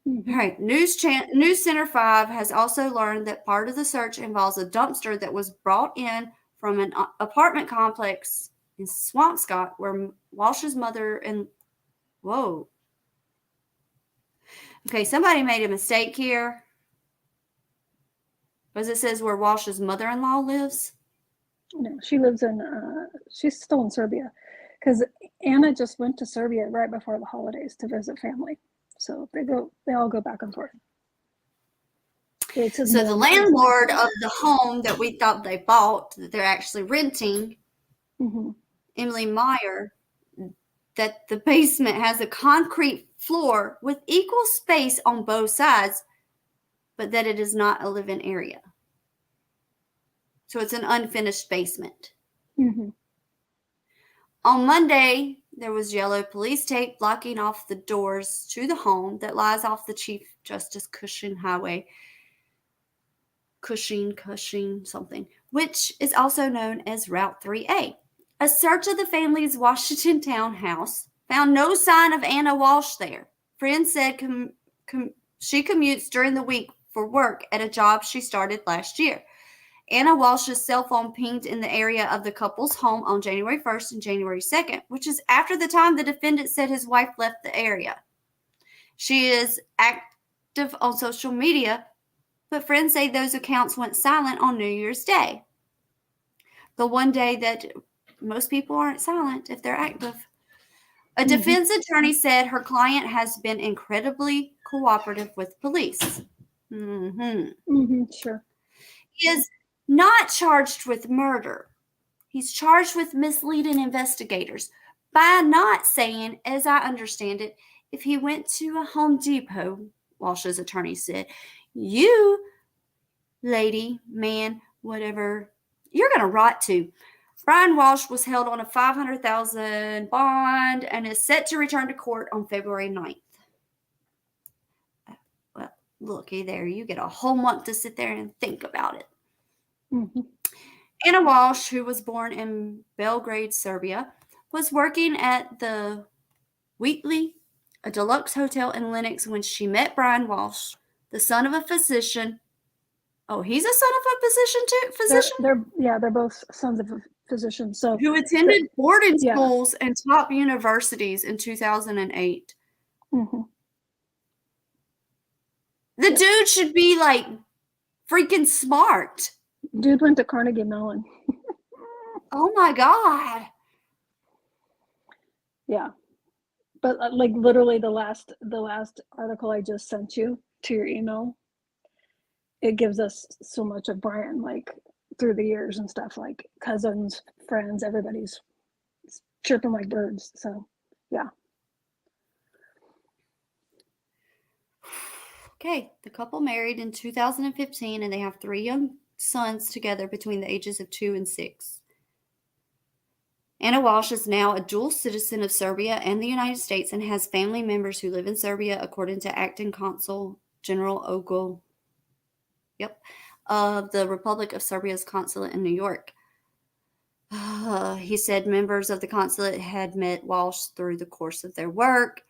All right, News Center 5 has also learned that part of the search involves a dumpster that was brought in from an apartment complex in Swampscott, where Walsh's mother and okay, somebody made a mistake here, because it says where Walsh's mother-in-law lives. No, she lives in. She's still in Serbia, because Anna just went to Serbia right before the holidays to visit family. So they all go back and forth. So the landlord of the home that we thought they bought, that they're actually renting, Emily Meyer, that the basement has a concrete floor with equal space on both sides, but that it is not a living area. So it's an unfinished basement. On Monday, there was yellow police tape blocking off the doors to the home that lies off the Chief Justice Cushing Highway. Cushing, something, which is also known as Route 3A. A search of the family's Washington townhouse found no sign of Ana Walshe there. Friends said she commutes during the week for work at a job she started last year. Ana Walshe's cell phone pinged in the area of the couple's home on January 1st and January 2nd, which is after the time the defendant said his wife left the area. She is active on social media, but friends say those accounts went silent on New Year's Day. The one day that most people aren't silent if they're active. A defense attorney said her client has been incredibly cooperative with police. Sure. He is not charged with murder. He's charged with misleading investigators by not saying, as I understand it, if he went to a Home Depot, Walsh's attorney said, you, lady, man, whatever, you're going to rot too. Brian Walshe was held on a $500,000 bond and is set to return to court on February 9th. Well, looky there. You get a whole month to sit there and think about it. Ana Walshe, who was born in Belgrade, Serbia, was working at the Wheatley, a deluxe hotel in Lenox, when she met Brian Walshe, the son of a physician. Oh, he's a son of a physician too? They're both sons of a physician. So who attended boarding schools and top universities in 2008. The dude should be like freaking smart. Dude went to Carnegie Mellon. Oh my God. Yeah. But like literally the last article I just sent you to your email, it gives us so much of Brian, like through the years and stuff, like cousins, friends, everybody's chirping like birds. So yeah. Okay, the couple married in 2015 and they have 3 young sons together between the ages of 2 and 6. Ana Walshe is now a dual citizen of Serbia and the United States and has family members who live in Serbia, according to Acting Consul General Ogul of the Republic of Serbia's consulate in New York. He said members of the consulate had met Walshe through the course of their work.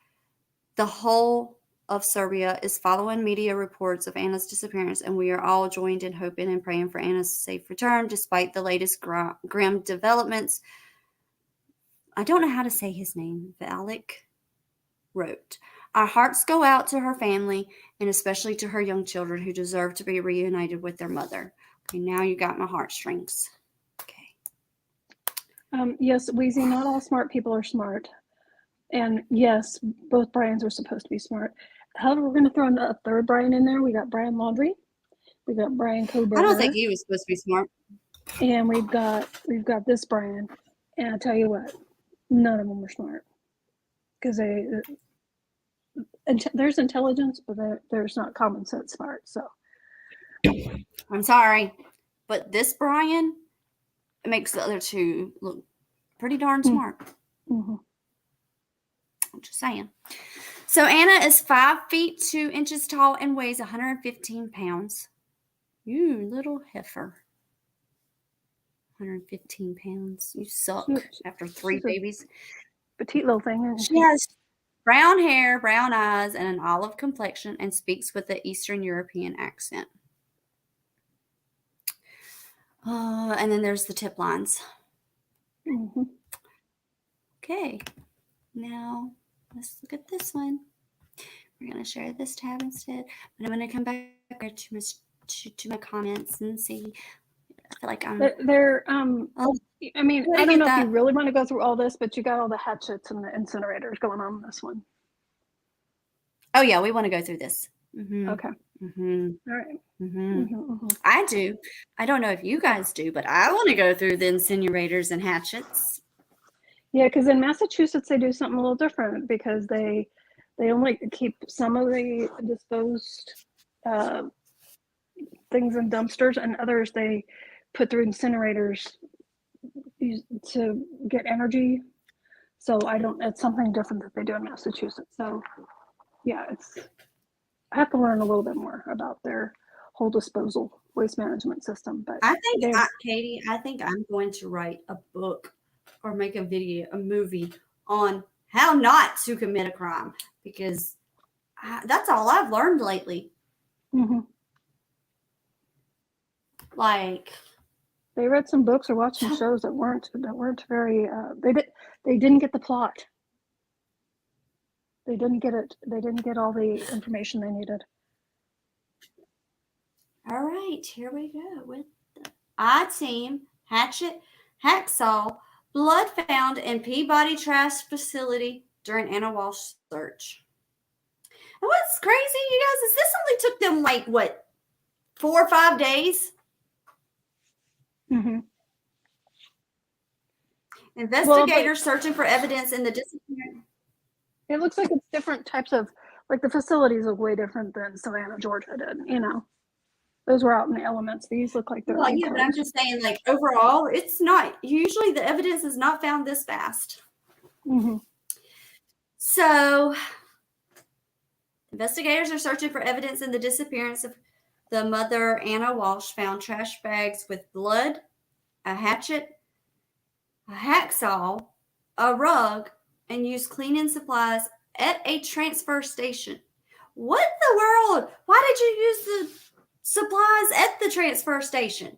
The whole of Serbia is following media reports of Anna's disappearance, and we are all joined in hoping and praying for Anna's safe return, despite the latest grim developments. I don't know how to say his name. Valak wrote, our hearts go out to her family and especially to her young children who deserve to be reunited with their mother. Okay, now you got my heartstrings. Okay. Yes, Wheezy, not all smart people are smart. And yes, both Brians were supposed to be smart. However, we're going to throw in a third Brian in there. We got Brian Laundrie. We got Brian Coburn. I don't think he was supposed to be smart. And we've got this Brian. And I tell you what, none of them were smart. Because there's intelligence, but there's not common sense smart. So I'm sorry, but this Brian makes the other two look pretty darn smart. I'm just saying. So Anna is 5 feet 2 inches tall and weighs 115 pounds. You little heifer. 115 pounds. You suck after 3 babies. Petite little thing. She has brown hair, brown eyes, and an olive complexion, and speaks with an Eastern European accent. And then there's the tip lines. Okay. Now, let's look at this one. We're going to share this tab instead. But I'm going to come back to my comments and see. I feel like I'm... I mean, I don't know if you really want to go through all this, but you got all the hatchets and the incinerators going on in this one. Oh, yeah, we want to go through this. Okay. All right. I do. I don't know if you guys do, but I want to go through the incinerators and hatchets. Yeah, because in Massachusetts, they do something a little different because they only keep some of the disposed things in dumpsters, and others they put through incinerators to get energy. So it's something different that they do in Massachusetts. So yeah, I have to learn a little bit more about their whole disposal waste management system. But Katie, I think I'm going to write a book or make a movie on how not to commit a crime, because That's all I've learned lately. Mm-hmm. Like, They read some books or watched some shows that weren't very. They didn't get the plot. They didn't get it. They didn't get all the information they needed. all right, here we go with the I-Team hatchet hacksaw blood found in Peabody trash facility during Ana Walshe search. And what's crazy, you guys, is this only took them like what, 4 or 5 days? Mm-hmm. Investigators searching for evidence in the disappearance. It looks like it's different types of, like the facilities look way different than Savannah, Georgia did. You know, those were out in the elements. These look like they're Well, yeah, but I'm just saying, like, overall, it's not, usually the evidence is not found this fast. Mm-hmm. So, investigators are searching for evidence in the disappearance of the mother. Ana Walshe found trash bags with blood, a hatchet, a hacksaw, a rug, and used cleaning supplies at a transfer station. What in the world? Why did you use the supplies at the transfer station?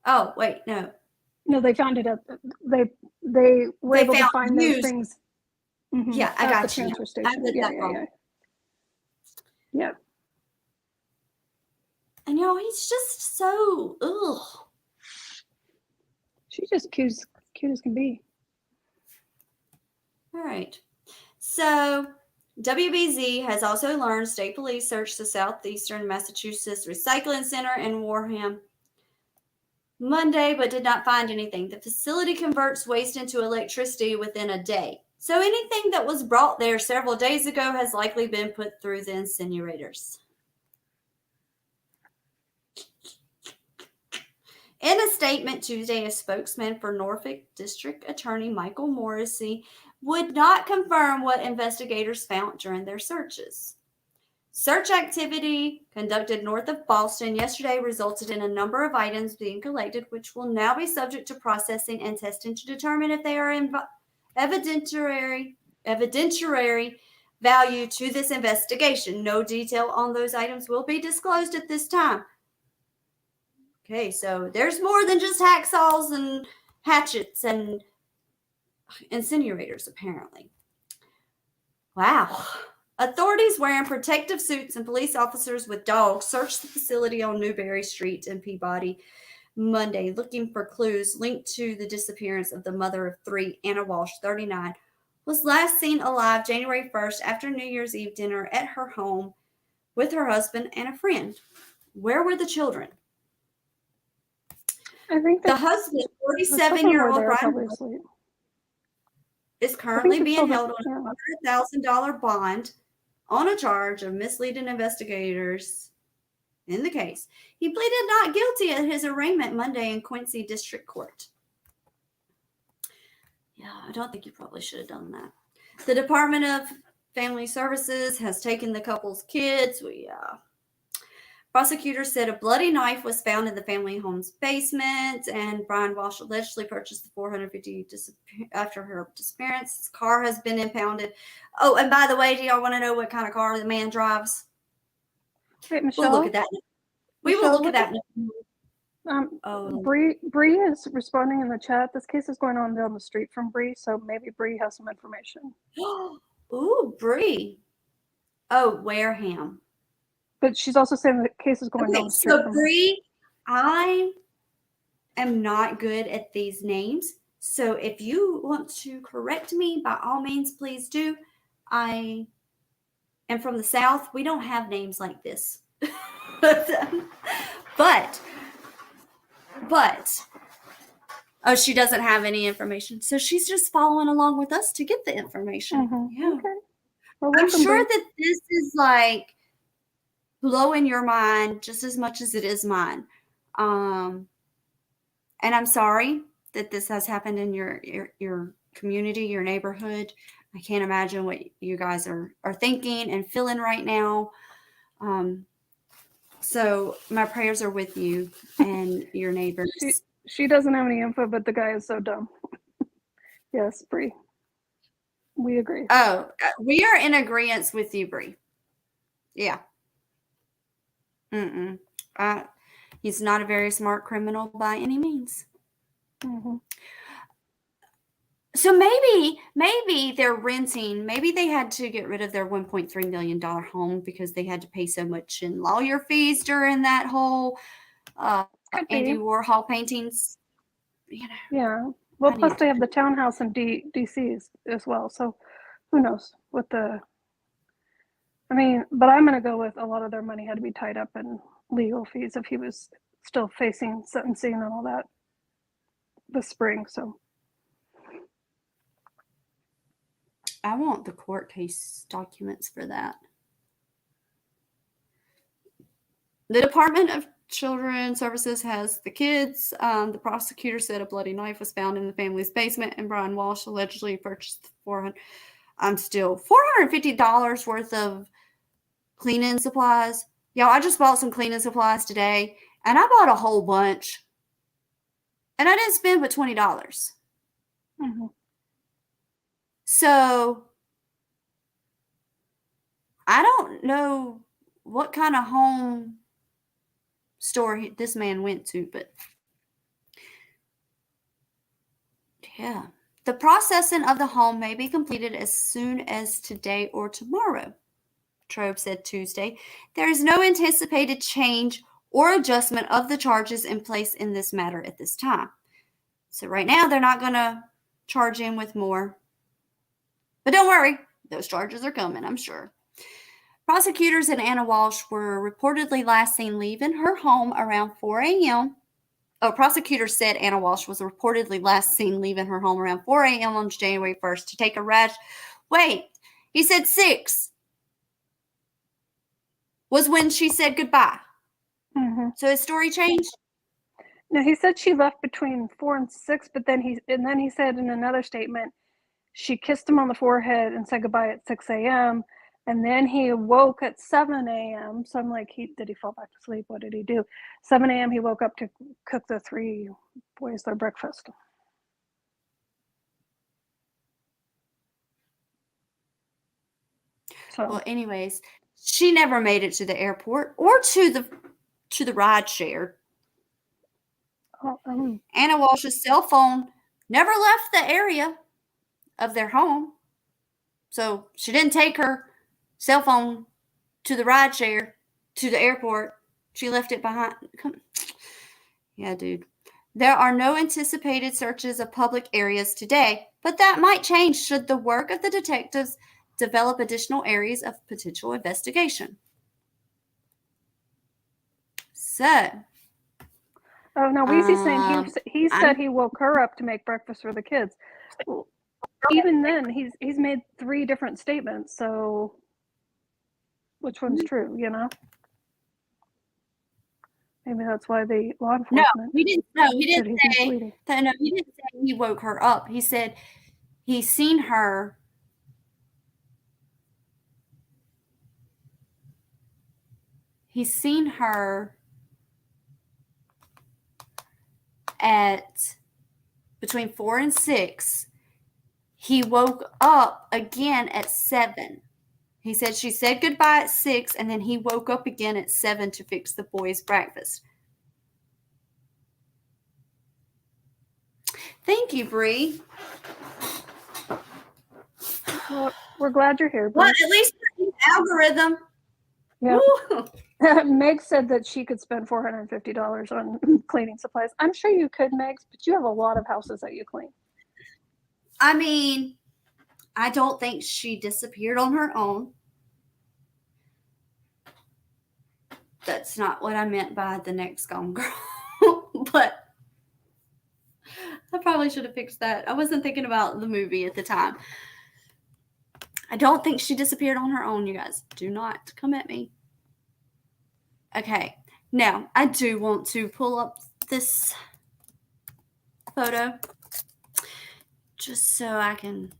Oh, wait, no. No, they found it at they were able to find those things. Mm-hmm, yeah, I got the transfer station. I did that wrong. Yeah. And he's just so ugh. She's just cute as can be. All right. So WBZ has also learned state police searched the Southeastern Massachusetts Recycling Center in Wareham Monday, but did not find anything. The facility converts waste into electricity within a day. So anything that was brought there several days ago has likely been put through the incinerators. In a statement Tuesday, a spokesman for Norfolk District Attorney Michael Morrissey would not confirm what investigators found during their searches. Search activity conducted north of Boston yesterday resulted in a number of items being collected, which will now be subject to processing and testing to determine if they are evidentiary value to this investigation. No detail on those items will be disclosed at this time. Okay, so there's more than just hacksaws and hatchets and incinerators, apparently. Wow. Authorities wearing protective suits and police officers with dogs searched the facility on Newberry Street in Peabody Monday, looking for clues linked to the disappearance of the mother of 3, Ana Walshe, 39, was last seen alive January 1st after New Year's Eve dinner at her home with her husband and a friend. Where were the children? I think the husband, 47-year-old Brian, is currently being held on a $100,000 bond on a charge of misleading investigators in the case. He pleaded not guilty at his arraignment Monday in Quincy District Court. Yeah, I don't think you probably should have done that. The Department of Family Services has taken the couple's kids. Prosecutors said a bloody knife was found in the family home's basement, and Brian Walshe allegedly purchased the $450 after her disappearance. His car has been impounded. Oh, and by the way, do y'all want to know what kind of car the man drives? Wait, Michelle? We'll look at that. We will look at that. Bree is responding in the chat. This case is going on down the street from Bree, so maybe Bree has some information. Ooh, Bree. Oh, Wareham. But she's also saying the case is going down the street. So Bree, I am not good at these names. So if you want to correct me, by all means, please do. I am from the South. We don't have names like this. But oh, she doesn't have any information. So she's just following along with us to get the information. Mm-hmm. Yeah. Okay. Well, I'm sure that this is like blowing your mind just as much as it is mine. And I'm sorry that this has happened in your community, your neighborhood. I can't imagine what you guys are thinking and feeling right now. So my prayers are with you and your neighbors. She doesn't have any info, but the guy is so dumb. Yes, Bree. We agree. Oh, we are in agreement with you, Bree. Yeah. He's not a very smart criminal by any means. Mm-hmm. So maybe they're renting. Maybe they had to get rid of their $1.3 million home because they had to pay so much in lawyer fees during that whole Andy Warhol paintings. You know. Yeah. Well, plus they have the townhouse in DC as well. So who knows what the. I mean, but I'm going to go with a lot of their money had to be tied up in legal fees if he was still facing sentencing and all that this spring. So I want the court case documents for that. The Department of Children's Services has the kids. The prosecutor said a bloody knife was found in the family's basement, and Brian Walsh allegedly purchased $450 worth of cleaning supplies. Y'all, I just bought some cleaning supplies today, and I bought a whole bunch, and I didn't spend but $20. mm-hmm. So I don't know what kind of home store this man went to, but yeah. The processing of the home may be completed as soon as today or tomorrow, Trobe said Tuesday. There is no anticipated change or adjustment of the charges in place in this matter at this time. So right now, they're not going to charge him with more. But don't worry, those charges are coming, I'm sure. Prosecutors and Ana Walshe were reportedly last seen leaving her home around 4 a.m. Oh, prosecutors said Ana Walshe was reportedly last seen leaving her home around 4 a.m. on January 1st to take a ride. Wait, he said 6 was when she said goodbye. Mm-hmm. So his story changed? No, he said she left between 4 and 6, but then he said in another statement, she kissed him on the forehead and said goodbye at 6 a.m. And then he woke at 7 a.m. So I'm like, did he fall back to sleep? What did he do? 7 a.m. he woke up to cook the 3 boys their breakfast. So well, anyways, she never made it to the airport or to the ride share. Ana Walsh's cell phone never left the area of their home. So she didn't take her cell phone to the ride share, to the airport. She left it behind. Yeah, dude. There are no anticipated searches of public areas today, but that might change should the work of the detectives develop additional areas of potential investigation. So. Oh, no, Weezy's saying he said he woke her up to make breakfast for the kids. Well, even then, he's made 3 different statements, so which one's true, you know? Maybe that's why the law enforcement. No, he didn't say that. No, he didn't say he woke her up. He said he's seen her. He's seen her at between 4 and 6. He woke up again at 7. He said she said goodbye at 6, and then he woke up again at 7 to fix the boys' breakfast. Thank you, Bree. Well, we're glad you're here, Bree. Well, at least the algorithm. Yeah. Meg said that she could spend $450 on cleaning supplies. I'm sure you could, Meg, but you have a lot of houses that you clean. I mean, I don't think she disappeared on her own. That's not what I meant by the next Gone Girl. But I probably should have fixed that. I wasn't thinking about the movie at the time. I don't think she disappeared on her own, you guys. Do not come at me. Okay. Now, I do want to pull up this photo just so I can.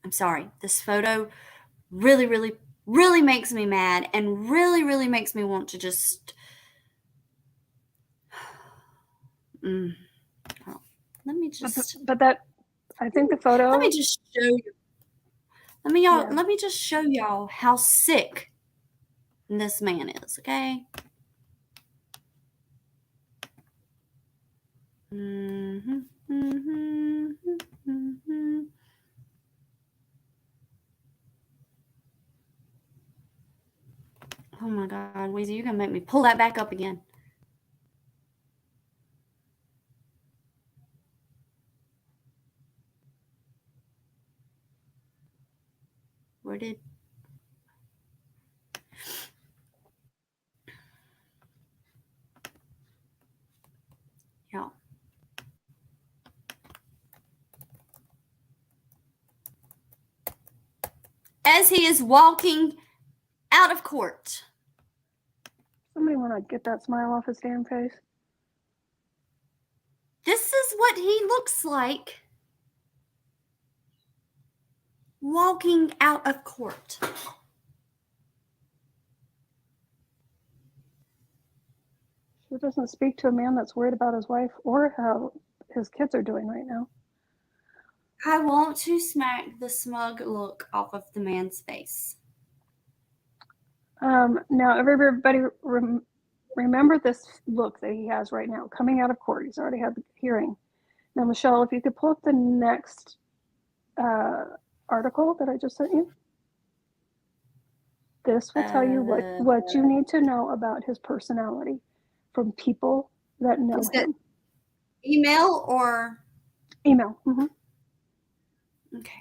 I'm sorry. This photo really, really, really makes me mad and really, really makes me want to just. Hold Let me just. But that, I think the photo. Let me just show you. Let me just show y'all how sick this man is. Okay. Oh my God, Weezy, you're gonna make me pull that back up again. Where did? Y'all. As he is walking out of court. Somebody want to get that smile off his damn face. This is what he looks like walking out of court. She doesn't speak to a man that's worried about his wife or how his kids are doing right now. I want to smack the smug look off of the man's face. Now, everybody remember this look that he has right now, coming out of court. He's already had the hearing. Now, Michelle, if you could pull up the next article that I just sent you. This will tell you what you need to know about his personality from people that know him. Email or? Email. Mm-hmm. Okay.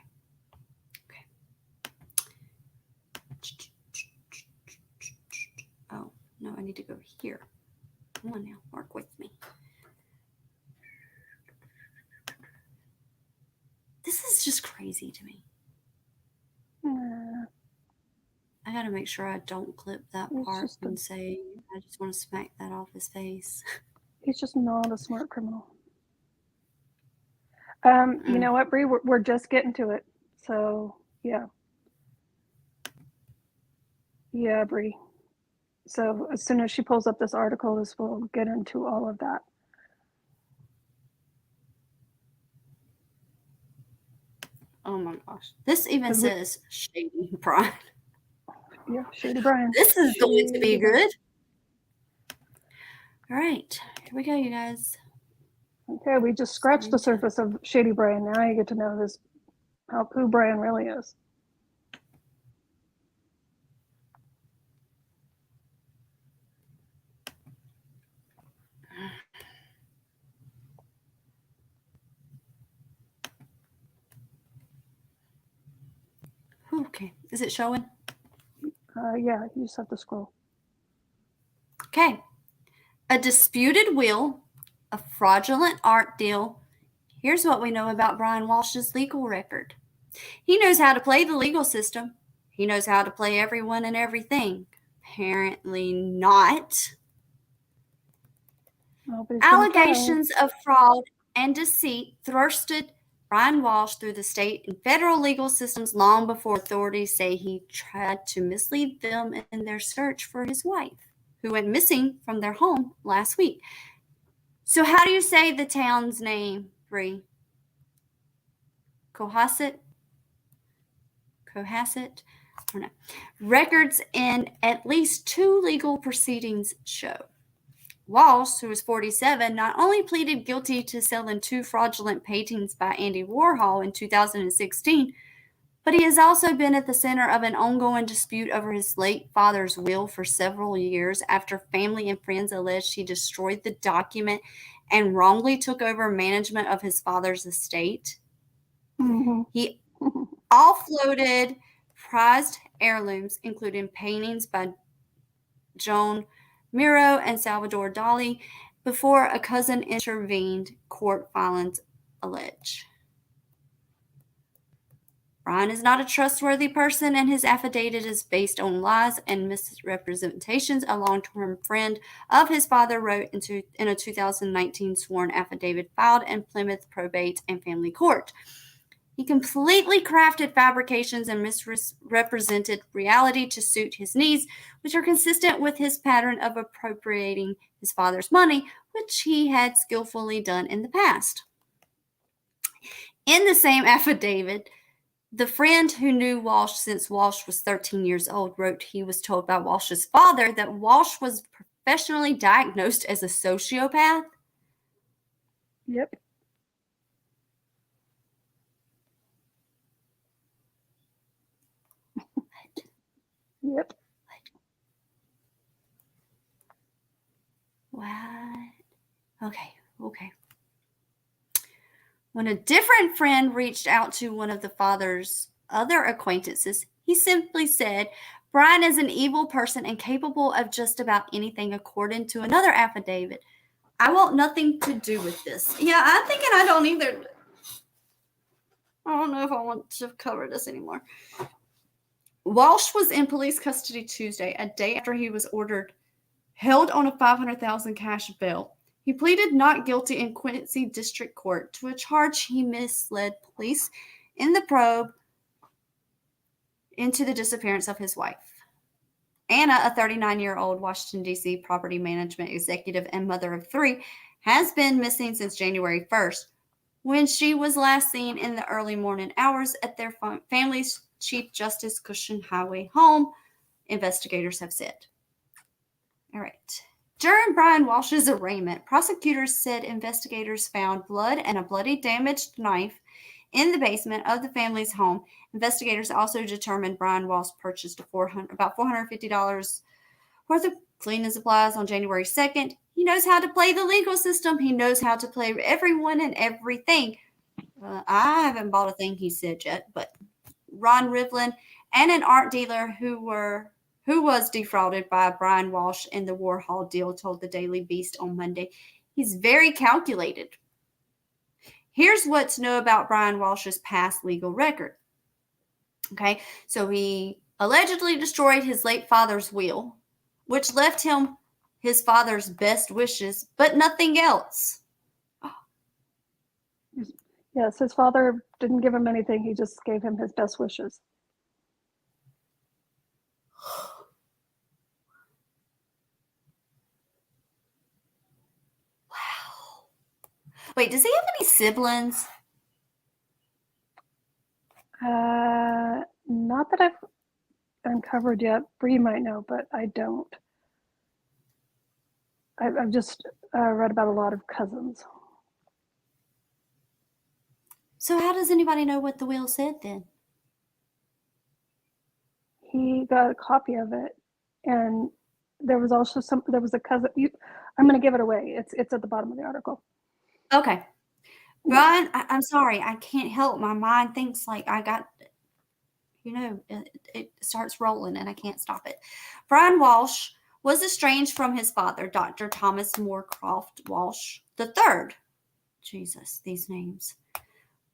Oh, no, I need to go here. Come on now, work with me. This is just crazy to me. I gotta make sure I don't clip that part and say, I just want to smack that off his face. He's just not a smart criminal. You know what, Bree? We're just getting to it. So, yeah. Yeah, Bree. So as soon as she pulls up this article, this will get into all of that. Oh my gosh. This even says Shady Brian. Yeah, Shady Brian. This is going to be good. All right. Here we go, you guys. Okay, we just scratched the surface of Shady Brian. Now you get to know who Brian really is. Okay. Is it showing? Yeah, you just have to scroll. Okay. A disputed will, a fraudulent art deal. Here's what we know about Brian Walsh's legal record. He knows how to play the legal system. He knows how to play everyone and everything. Apparently not. Allegations of fraud and deceit thrusted Brian Walshe through the state and federal legal systems long before authorities say he tried to mislead them in their search for his wife, who went missing from their home last week. So how do you say the town's name, Bree? Cohasset? I don't know. Records in at least 2 legal proceedings show. Walsh, who was 47, not only pleaded guilty to selling 2 fraudulent paintings by Andy Warhol in 2016, but he has also been at the center of an ongoing dispute over his late father's will for several years after family and friends alleged he destroyed the document and wrongly took over management of his father's estate. Mm-hmm. He offloaded prized heirlooms, including paintings by Joan Miro and Salvador Dali, before a cousin intervened, court filings allege. Brian is not a trustworthy person, and his affidavit is based on lies and misrepresentations, a long-term friend of his father wrote in a 2019 sworn affidavit filed in Plymouth Probate and Family Court. He completely crafted fabrications and misrepresented reality to suit his needs, which are consistent with his pattern of appropriating his father's money, which he had skillfully done in the past. In the same affidavit, the friend who knew Walsh since Walsh was 13 years old wrote he was told by Walsh's father that Walsh was professionally diagnosed as a sociopath. Yep. Yep. What? Okay. When a different friend reached out to one of the father's other acquaintances, he simply said, Brian is an evil person and capable of just about anything, according to another affidavit. I want nothing to do with this. Yeah, I'm thinking I don't either. I don't know if I want to cover this anymore. Walsh was in police custody Tuesday, a day after he was held on a $500,000 cash bail. He pleaded not guilty in Quincy District Court to a charge he misled police in the probe into the disappearance of his wife. Anna, a 39-year-old Washington, D.C. property management executive and mother of 3, has been missing since January 1st, when she was last seen in the early morning hours at their family's Chief Justice Cushion Highway home, investigators have said. All right. During Brian Walsh's arraignment, prosecutors said investigators found blood and a bloody damaged knife in the basement of the family's home. Investigators also determined Brian Walsh purchased about $450 worth of cleaning supplies on January 2nd. He knows how to play the legal system. He knows how to play everyone and everything. I haven't bought a thing he said yet, but Ron Rivlin and an art dealer who was defrauded by Brian Walsh in the Warhol deal told the Daily Beast on Monday. He's very calculated. Here's what to know about Brian Walsh's past legal record. Okay, so he allegedly destroyed his late father's will, which left him his father's best wishes, but nothing else. Yes, his father didn't give him anything. He just gave him his best wishes. Wow. Wait, does he have any siblings? Not that I've uncovered yet. Bree might know, but I don't. I've just read about a lot of cousins. So how does anybody know what the will said then? He got a copy of it, and there was also there was a cousin. I'm going to give it away. It's at the bottom of the article. Okay. Brian, I'm sorry. I can't help. My mind thinks like I got, it starts rolling and I can't stop it. Brian Walsh was estranged from his father, Dr. Thomas Moorcroft Walsh III. Jesus, these names.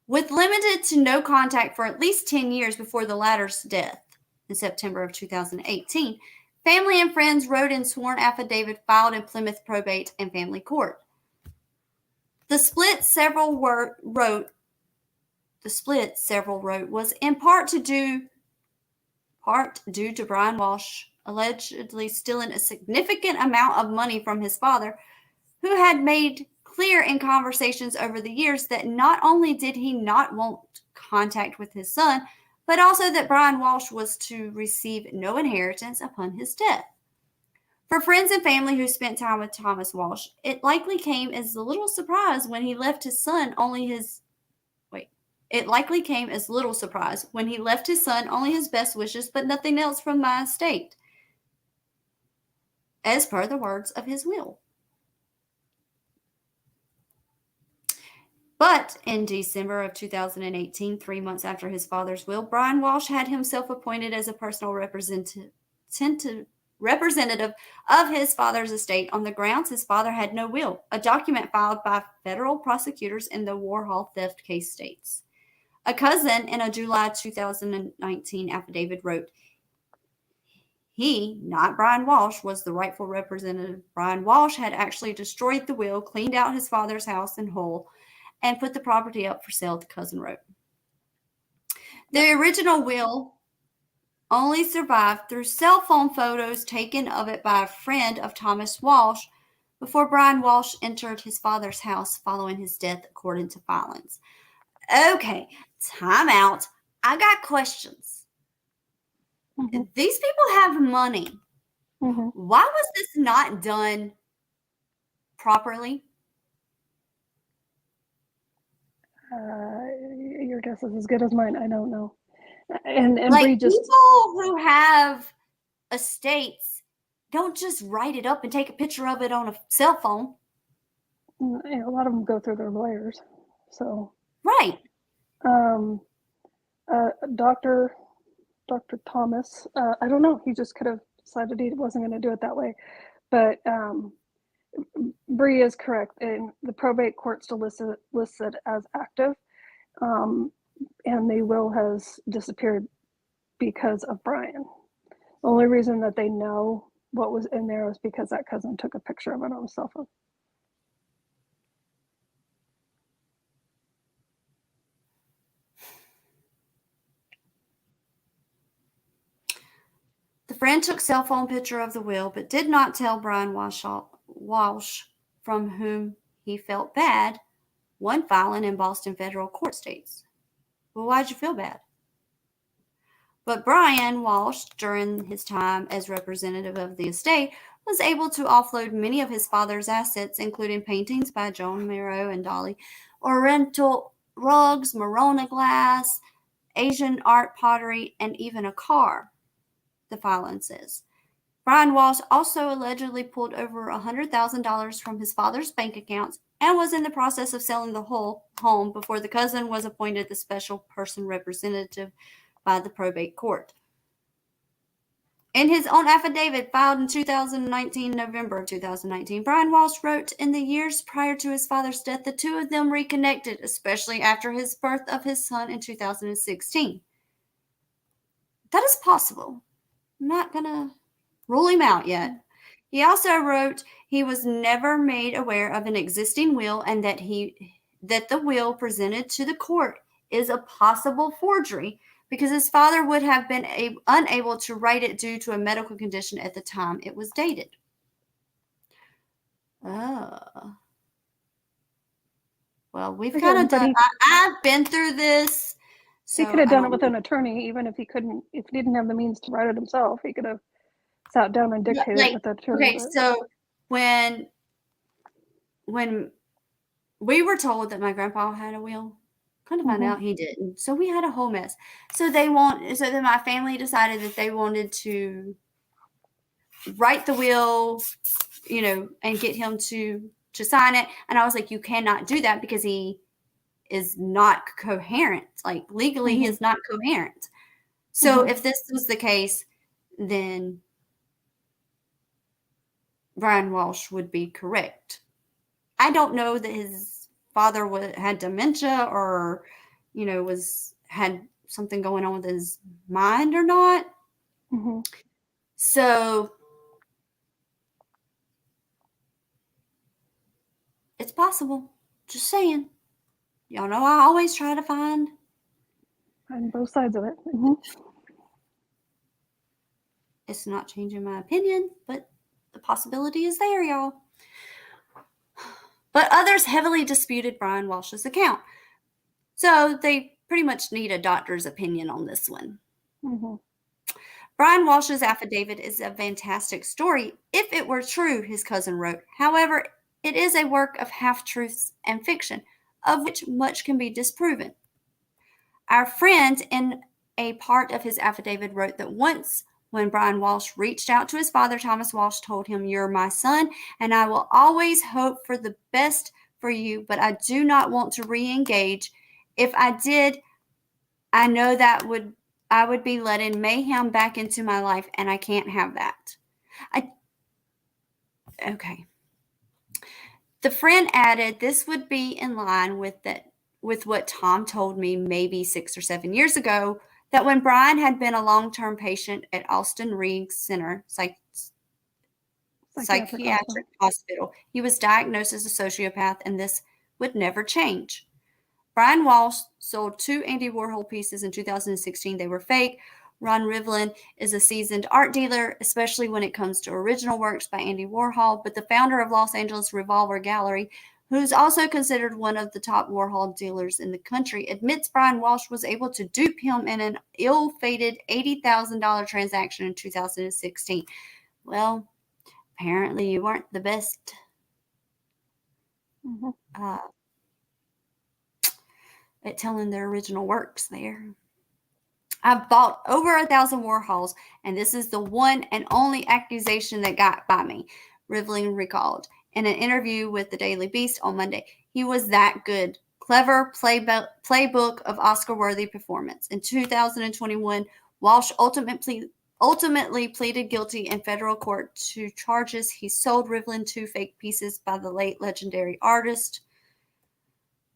With limited to no contact for at least 10 years before the latter's death in September of 2018, family and friends wrote in sworn affidavit filed in Plymouth Probate and Family Court. The split several wrote was in part due to Brian Walsh allegedly stealing a significant amount of money from his father, who had made clear in conversations over the years that not only did he not want contact with his son, but also that Brian Walsh was to receive no inheritance upon his death. For friends and family who spent time with Thomas Walsh, it likely came as a little surprise when he left his son only his best wishes, but nothing else from my estate, as per the words of his will. But in December of 2018, 3 months after his father's will, Brian Walsh had himself appointed as a personal representative of his father's estate on the grounds his father had no will, a document filed by federal prosecutors in the Warhol theft case states. A cousin in a July 2019 affidavit wrote, he, not Brian Walsh, was the rightful representative. Brian Walsh had actually destroyed the will, cleaned out his father's house in whole, and put the property up for sale, the cousin wrote. The original will only survived through cell phone photos taken of it by a friend of Thomas Walsh before Brian Walsh entered his father's house following his death, according to filings. Okay, time out. I got questions. Mhm. These people have money. Mhm. Why was this not done properly? Your guess is as good as mine. I don't know. And Like, Bree just people who have estates don't just write it up and take a picture of it on a cell phone. a lot of them go through their lawyers. So, Right. um, Dr. Thomas, I don't know. He just could have decided he wasn't going to do it that way. But Bree is correct. And the probate court still listed as active. And the will has disappeared because of Brian. The only reason that they know what was in there was because that cousin took a picture of it on his cell phone. The friend took cell phone picture of the will, but did not tell Brian Walsh, from whom he felt bad, one filing in Boston federal court states. Well, why'd you feel bad? But Brian Walsh, during his time as representative of the estate, was able to offload many of his father's assets, including paintings by Joan Miro and Dolly, Oriental rugs, Morona glass, Asian art pottery, and even a car, the filing says. Brian Walsh also allegedly pulled over $100,000 from his father's bank accounts and was in the process of selling the whole home before the cousin was appointed the special person representative by the probate court. In his own affidavit filed in 2019, November of 2019, Brian Walsh wrote, in the years prior to his father's death, the two of them reconnected, especially after his birth of his son in 2016. That is possible. I'm not going to rule him out yet. He also wrote he was never made aware of an existing will and that the will presented to the court is a possible forgery because his father would have been unable to write it due to a medical condition at the time it was dated. Oh. Well, we've kind of done. I've been through this. So he could have done it with an attorney, even if he didn't have the means to write it himself. He could have sat down and dictated it with the attorney. Okay, so when we were told that my grandpa had a will, kind of find out he didn't. So we had a whole mess. So then my family decided that they wanted to write the will, and get him to sign it. And I was like, you cannot do that because he is not coherent. Like legally, he is not coherent. So if this was the case, then Brian Walsh would be correct. I don't know that his father had dementia or, had something going on with his mind or not. So it's possible. Just saying. Y'all know I always try to find both sides of it. It's not changing my opinion, but the possibility is there, y'all. But others heavily disputed Brian Walsh's account. So they pretty much need a doctor's opinion on this one. Brian Walsh's affidavit is a fantastic story if it were true, his cousin wrote. However, it is a work of half-truths and fiction, of which much can be disproven. Our friend, in a part of his affidavit, wrote that once when Brian Walsh reached out to his father, Thomas Walsh told him, "You're my son, and I will always hope for the best for you, but I do not want to re-engage. If I did, I know that I would be letting mayhem back into my life, and I can't have that." Okay. The friend added, this would be in line with what Tom told me maybe 6 or 7 years ago, that when Brian had been a long-term patient at Austin Reags Center Psychiatric Hospital, he was diagnosed as a sociopath, and this would never change. Brian Walsh sold 2 Andy Warhol pieces in 2016. They were fake. Ron Rivlin is a seasoned art dealer, especially when it comes to original works by Andy Warhol, but the founder of Los Angeles Revolver Gallery who's also considered one of the top Warhol dealers in the country, admits Brian Walshe was able to dupe him in an ill-fated $80,000 transaction in 2016. Well, apparently you weren't the best at telling their original works there. I've bought over 1,000 Warhols, and this is the one and only accusation that got by me, Rivlin recalled in an interview with the Daily Beast on Monday. He was that good. Clever playbook of Oscar-worthy performance. In 2021, Walshe ultimately pleaded guilty in federal court to charges he sold Rivlin 2 fake pieces by the late legendary artist.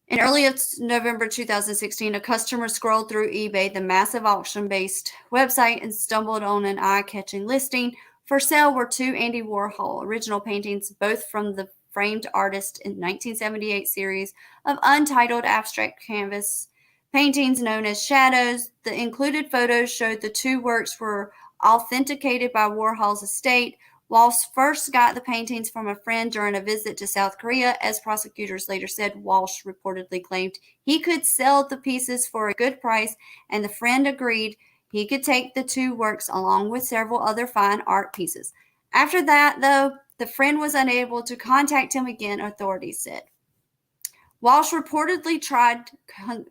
In early November 2016, a customer scrolled through eBay, the massive auction-based website, and stumbled on an eye-catching listing. For sale were 2 Andy Warhol original paintings, both from the framed artist in 1978 series of untitled abstract canvas paintings known as Shadows. The included photos showed the 2 works were authenticated by Warhol's estate. Walshe first got the paintings from a friend during a visit to South Korea. As prosecutors later said, Walshe reportedly claimed he could sell the pieces for a good price, and the friend agreed he could take the 2 works along with several other fine art pieces. After that, though, the friend was unable to contact him again, authorities said. Walshe reportedly tried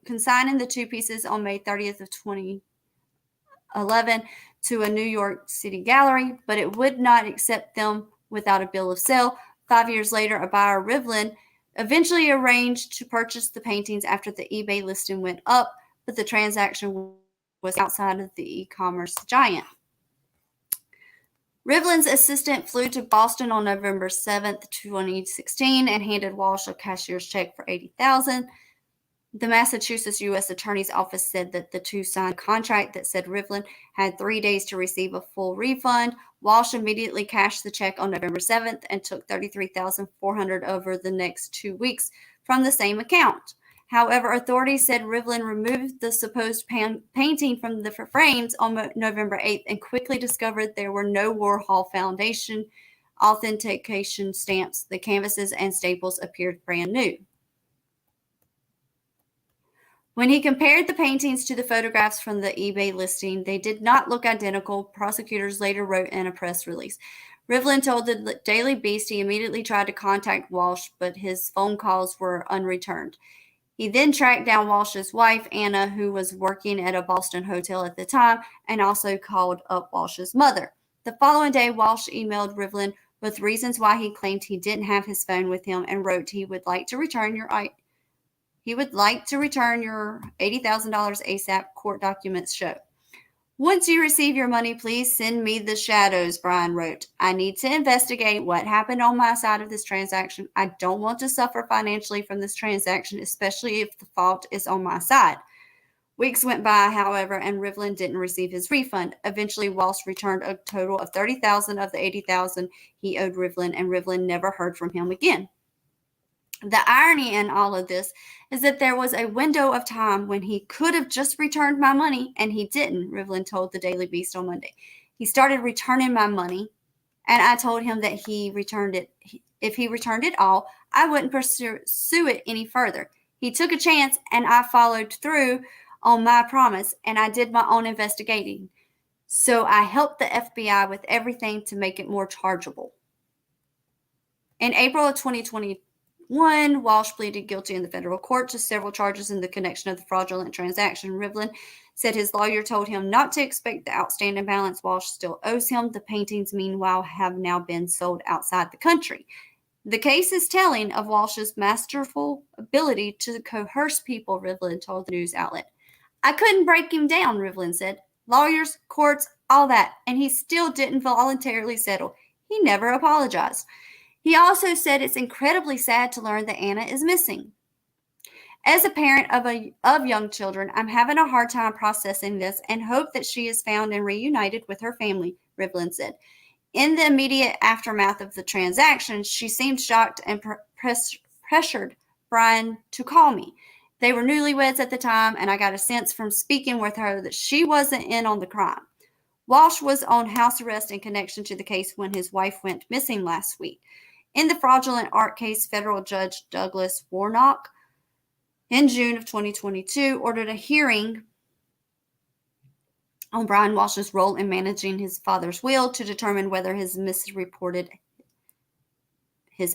consigning the 2 pieces on May 30th of 2011 to a New York City gallery, but it would not accept them without a bill of sale. 5 years later, a buyer, Rivlin, eventually arranged to purchase the paintings after the eBay listing went up, but the transaction was outside of the e-commerce giant. Rivlin's assistant flew to Boston on November 7th, 2016, and handed Walshe a cashier's check for $80,000. The Massachusetts U.S. Attorney's Office said that the 2 signed a contract that said Rivlin had 3 days to receive a full refund. Walshe immediately cashed the check on November 7th and took $33,400 over the next 2 weeks from the same account. However, authorities said Rivlin removed the supposed painting from the frames on November 8th and quickly discovered there were no Warhol Foundation authentication stamps. The canvases and staples appeared brand new. When he compared the paintings to the photographs from the eBay listing, they did not look identical, prosecutors later wrote in a press release. Rivlin told the Daily Beast he immediately tried to contact Walshe, but his phone calls were unreturned. He then tracked down Walsh's wife, Anna, who was working at a Boston hotel at the time, and also called up Walsh's mother. The following day, Walshe emailed Rivlin with reasons why he claimed he didn't have his phone with him and wrote he would like to return your $80,000 ASAP, court documents show. Once you receive your money, please send me the shadows, Brian wrote. I need to investigate what happened on my side of this transaction. I don't want to suffer financially from this transaction, especially if the fault is on my side. Weeks went by, however, and Rivlin didn't receive his refund. Eventually, Walshe returned a total of $30,000 of the $80,000 he owed Rivlin, and Rivlin never heard from him again. The irony in all of this is that there was a window of time when he could have just returned my money, and he didn't, Rivlin told the Daily Beast on Monday. He started returning my money, and I told him that if he returned it all, I wouldn't pursue it any further. He took a chance, and I followed through on my promise, and I did my own investigating. So I helped the FBI with everything to make it more chargeable. In April of 2021, Walshe pleaded guilty in the federal court to several charges in the connection of the fraudulent transaction. Rivlin said his lawyer told him not to expect the outstanding balance Walshe still owes him. The paintings, meanwhile, have now been sold outside the country. The case is telling of Walsh's masterful ability to coerce people, Rivlin told the news outlet. I couldn't break him down, Rivlin said. Lawyers, courts, all that, and he still didn't voluntarily settle. He never apologized. He also said it's incredibly sad to learn that Anna is missing. As a parent of young children, I'm having a hard time processing this and hope that she is found and reunited with her family, Rivlin said. In the immediate aftermath of the transaction, she seemed shocked and pressured Brian to call me. They were newlyweds at the time, and I got a sense from speaking with her that she wasn't in on the crime. Walshe was on house arrest in connection to the case when his wife went missing last week. In the fraudulent art case, federal judge Douglas Warnock in June of 2022 ordered a hearing on Brian Walsh's role in managing his father's will to determine whether he misreported his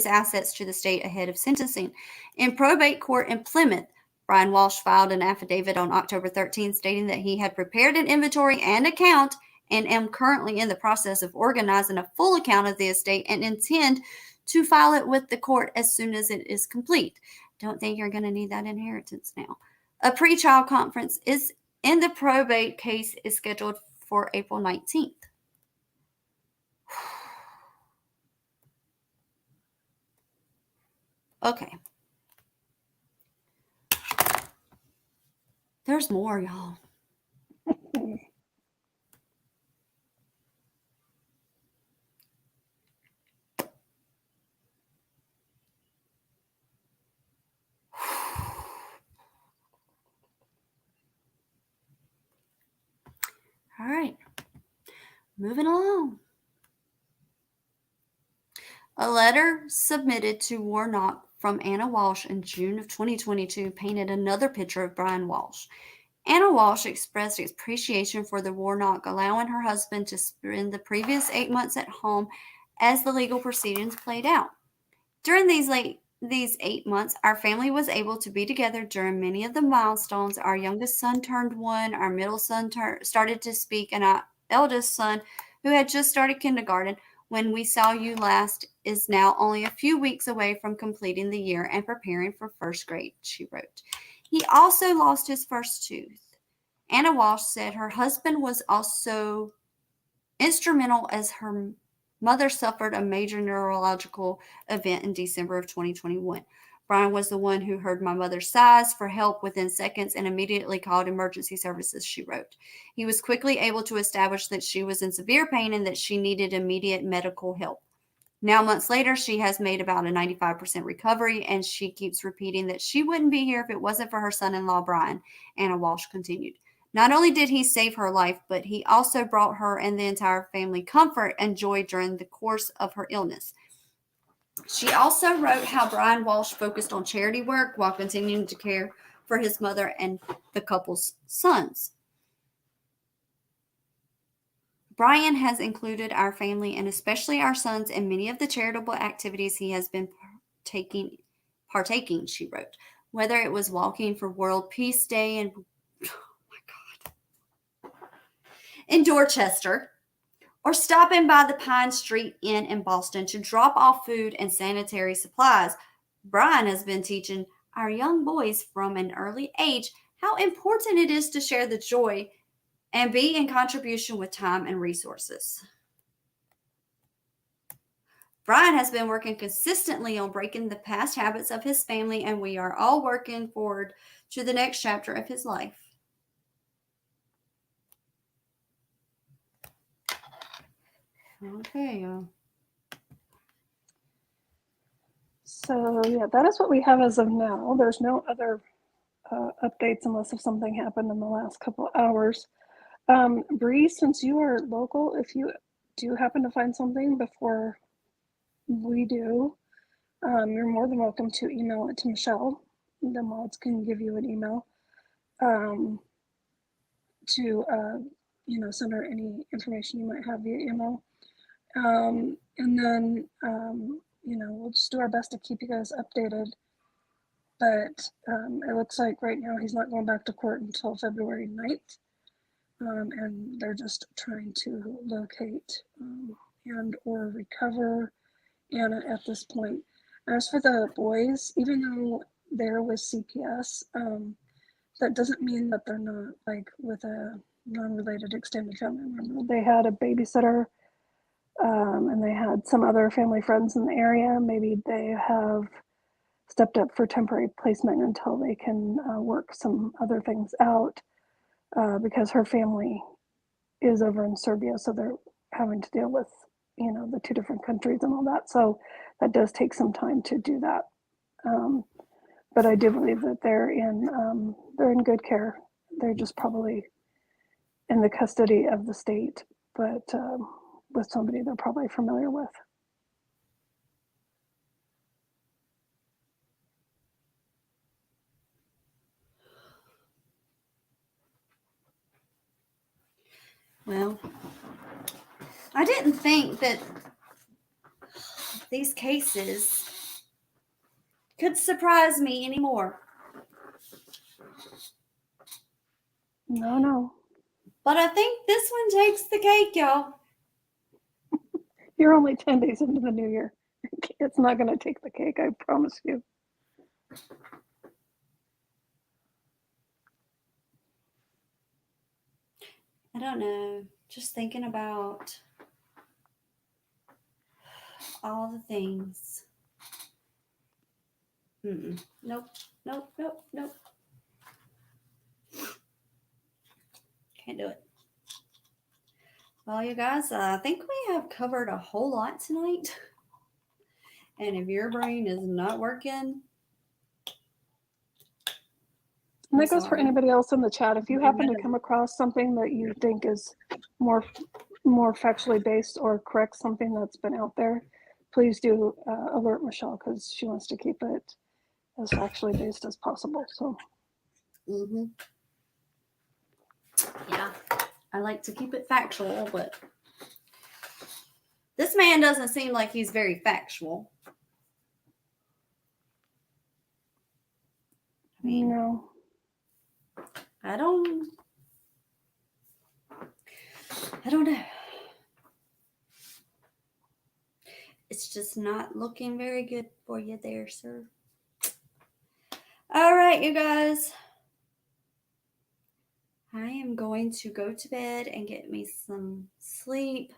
assets to the state ahead of sentencing. In probate court in Plymouth, Brian Walsh filed an affidavit on October 13 stating that he had prepared an inventory and account and am currently in the process of organizing a full account of the estate and intend to file it with the court as soon as it is complete. Don't think you're going to need that inheritance now. A pretrial conference is in the probate case is scheduled for April 19th. Okay. There's more, y'all. All right. Moving along. A letter submitted to Warnock from Ana Walshe in June of 2022 painted another picture of Brian Walsh. Ana Walshe expressed appreciation for the Warnock allowing her husband to spend the previous 8 months at home as the legal proceedings played out. During these 8 months, our family was able to be together during many of the milestones. Our youngest son turned 1, our middle son started to speak, and our eldest son, who had just started kindergarten when we saw you last, is now only a few weeks away from completing the year and preparing for first grade, she wrote. He also lost his first tooth. Ana Walshe said her husband was also instrumental as her mother suffered a major neurological event in December of 2021. Brian was the one who heard my mother's sighs for help within seconds and immediately called emergency services, she wrote. He was quickly able to establish that she was in severe pain and that she needed immediate medical help. Now, months later, she has made about a 95% recovery, and she keeps repeating that she wouldn't be here if it wasn't for her son-in-law, Brian, Ana Walshe continued. Not only did he save her life, but he also brought her and the entire family comfort and joy during the course of her illness. She also wrote how Brian Walsh focused on charity work while continuing to care for his mother and the couple's sons. Brian has included our family and especially our sons in many of the charitable activities he has been partaking, she wrote. Whether it was walking for World Peace Day in Dorchester, or stopping by the Pine Street Inn in Boston to drop off food and sanitary supplies, Brian has been teaching our young boys from an early age how important it is to share the joy and be in contribution with time and resources. Brian has been working consistently on breaking the past habits of his family, and we are all working forward to the next chapter of his life. Okay. So, yeah, that is what we have as of now. There's no other updates unless if something happened in the last couple hours. Bree, since you are local, if you do happen to find something before we do, you're more than welcome to email it to Michelle. The mods can give you an email to send her any information you might have via email. And then, we'll just do our best to keep you guys updated. But it looks like right now he's not going back to court until February 9th. And they're just trying to locate and or recover Anna at this point. As for the boys, even though they're with CPS, that doesn't mean that they're not like with a non-related extended family member. They had a babysitter and they had some other family friends in the area. Maybe they have stepped up for temporary placement until they can work some other things out because her family is over in Serbia, so they're having to deal with the two different countries and all that. So that does take some time to do that. But I do believe that they're in good care. They're just probably in the custody of the state, but with somebody they're probably familiar with. Well, I didn't think that these cases could surprise me anymore. No. But I think this one takes the cake, y'all. You're only 10 days into the new year. It's not going to take the cake, I promise you. I don't know. Just thinking about all the things. Nope. Can't do it. Well, you guys, I think we have covered a whole lot tonight. And if your brain is not working, And that goes for anybody else in the chat. If you happen to come No. across something that you think is more factually based or correct something that's been out there, please do alert Michelle, because she wants to keep it as factually based as possible. So, Yeah, I like to keep it factual, but this man doesn't seem like he's very factual. I mean, no. I don't know. It's just not looking very good for you there, sir. All right, you guys. I am going to go to bed and get me some sleep.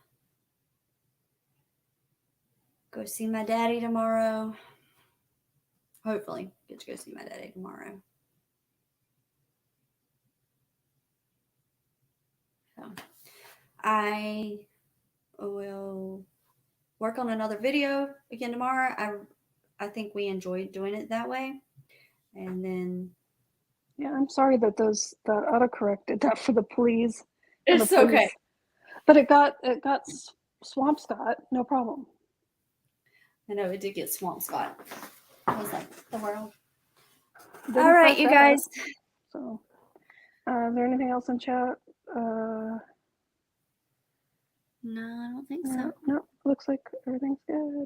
Go see my daddy tomorrow. Hopefully, get to go see my daddy tomorrow. So, I will work on another video again tomorrow. I think we enjoyed doing it that way. And then Yeah, I'm sorry that the autocorrect did that for the please. it's okay. But it got Swampscott, no problem. I know it did get Swampscott. I was like, the world. Didn't All right, fuck you that guys. up. So, is there anything else in chat? No, I don't think so. No, looks like everything's good.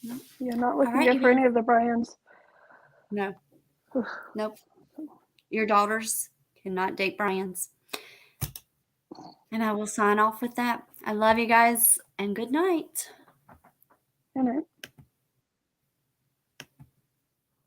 No. Yeah, not looking right, good for any of the Bryans. No. Nope. Your daughters cannot date Bryans. And I will sign off with that. I love you guys and good night. Good night.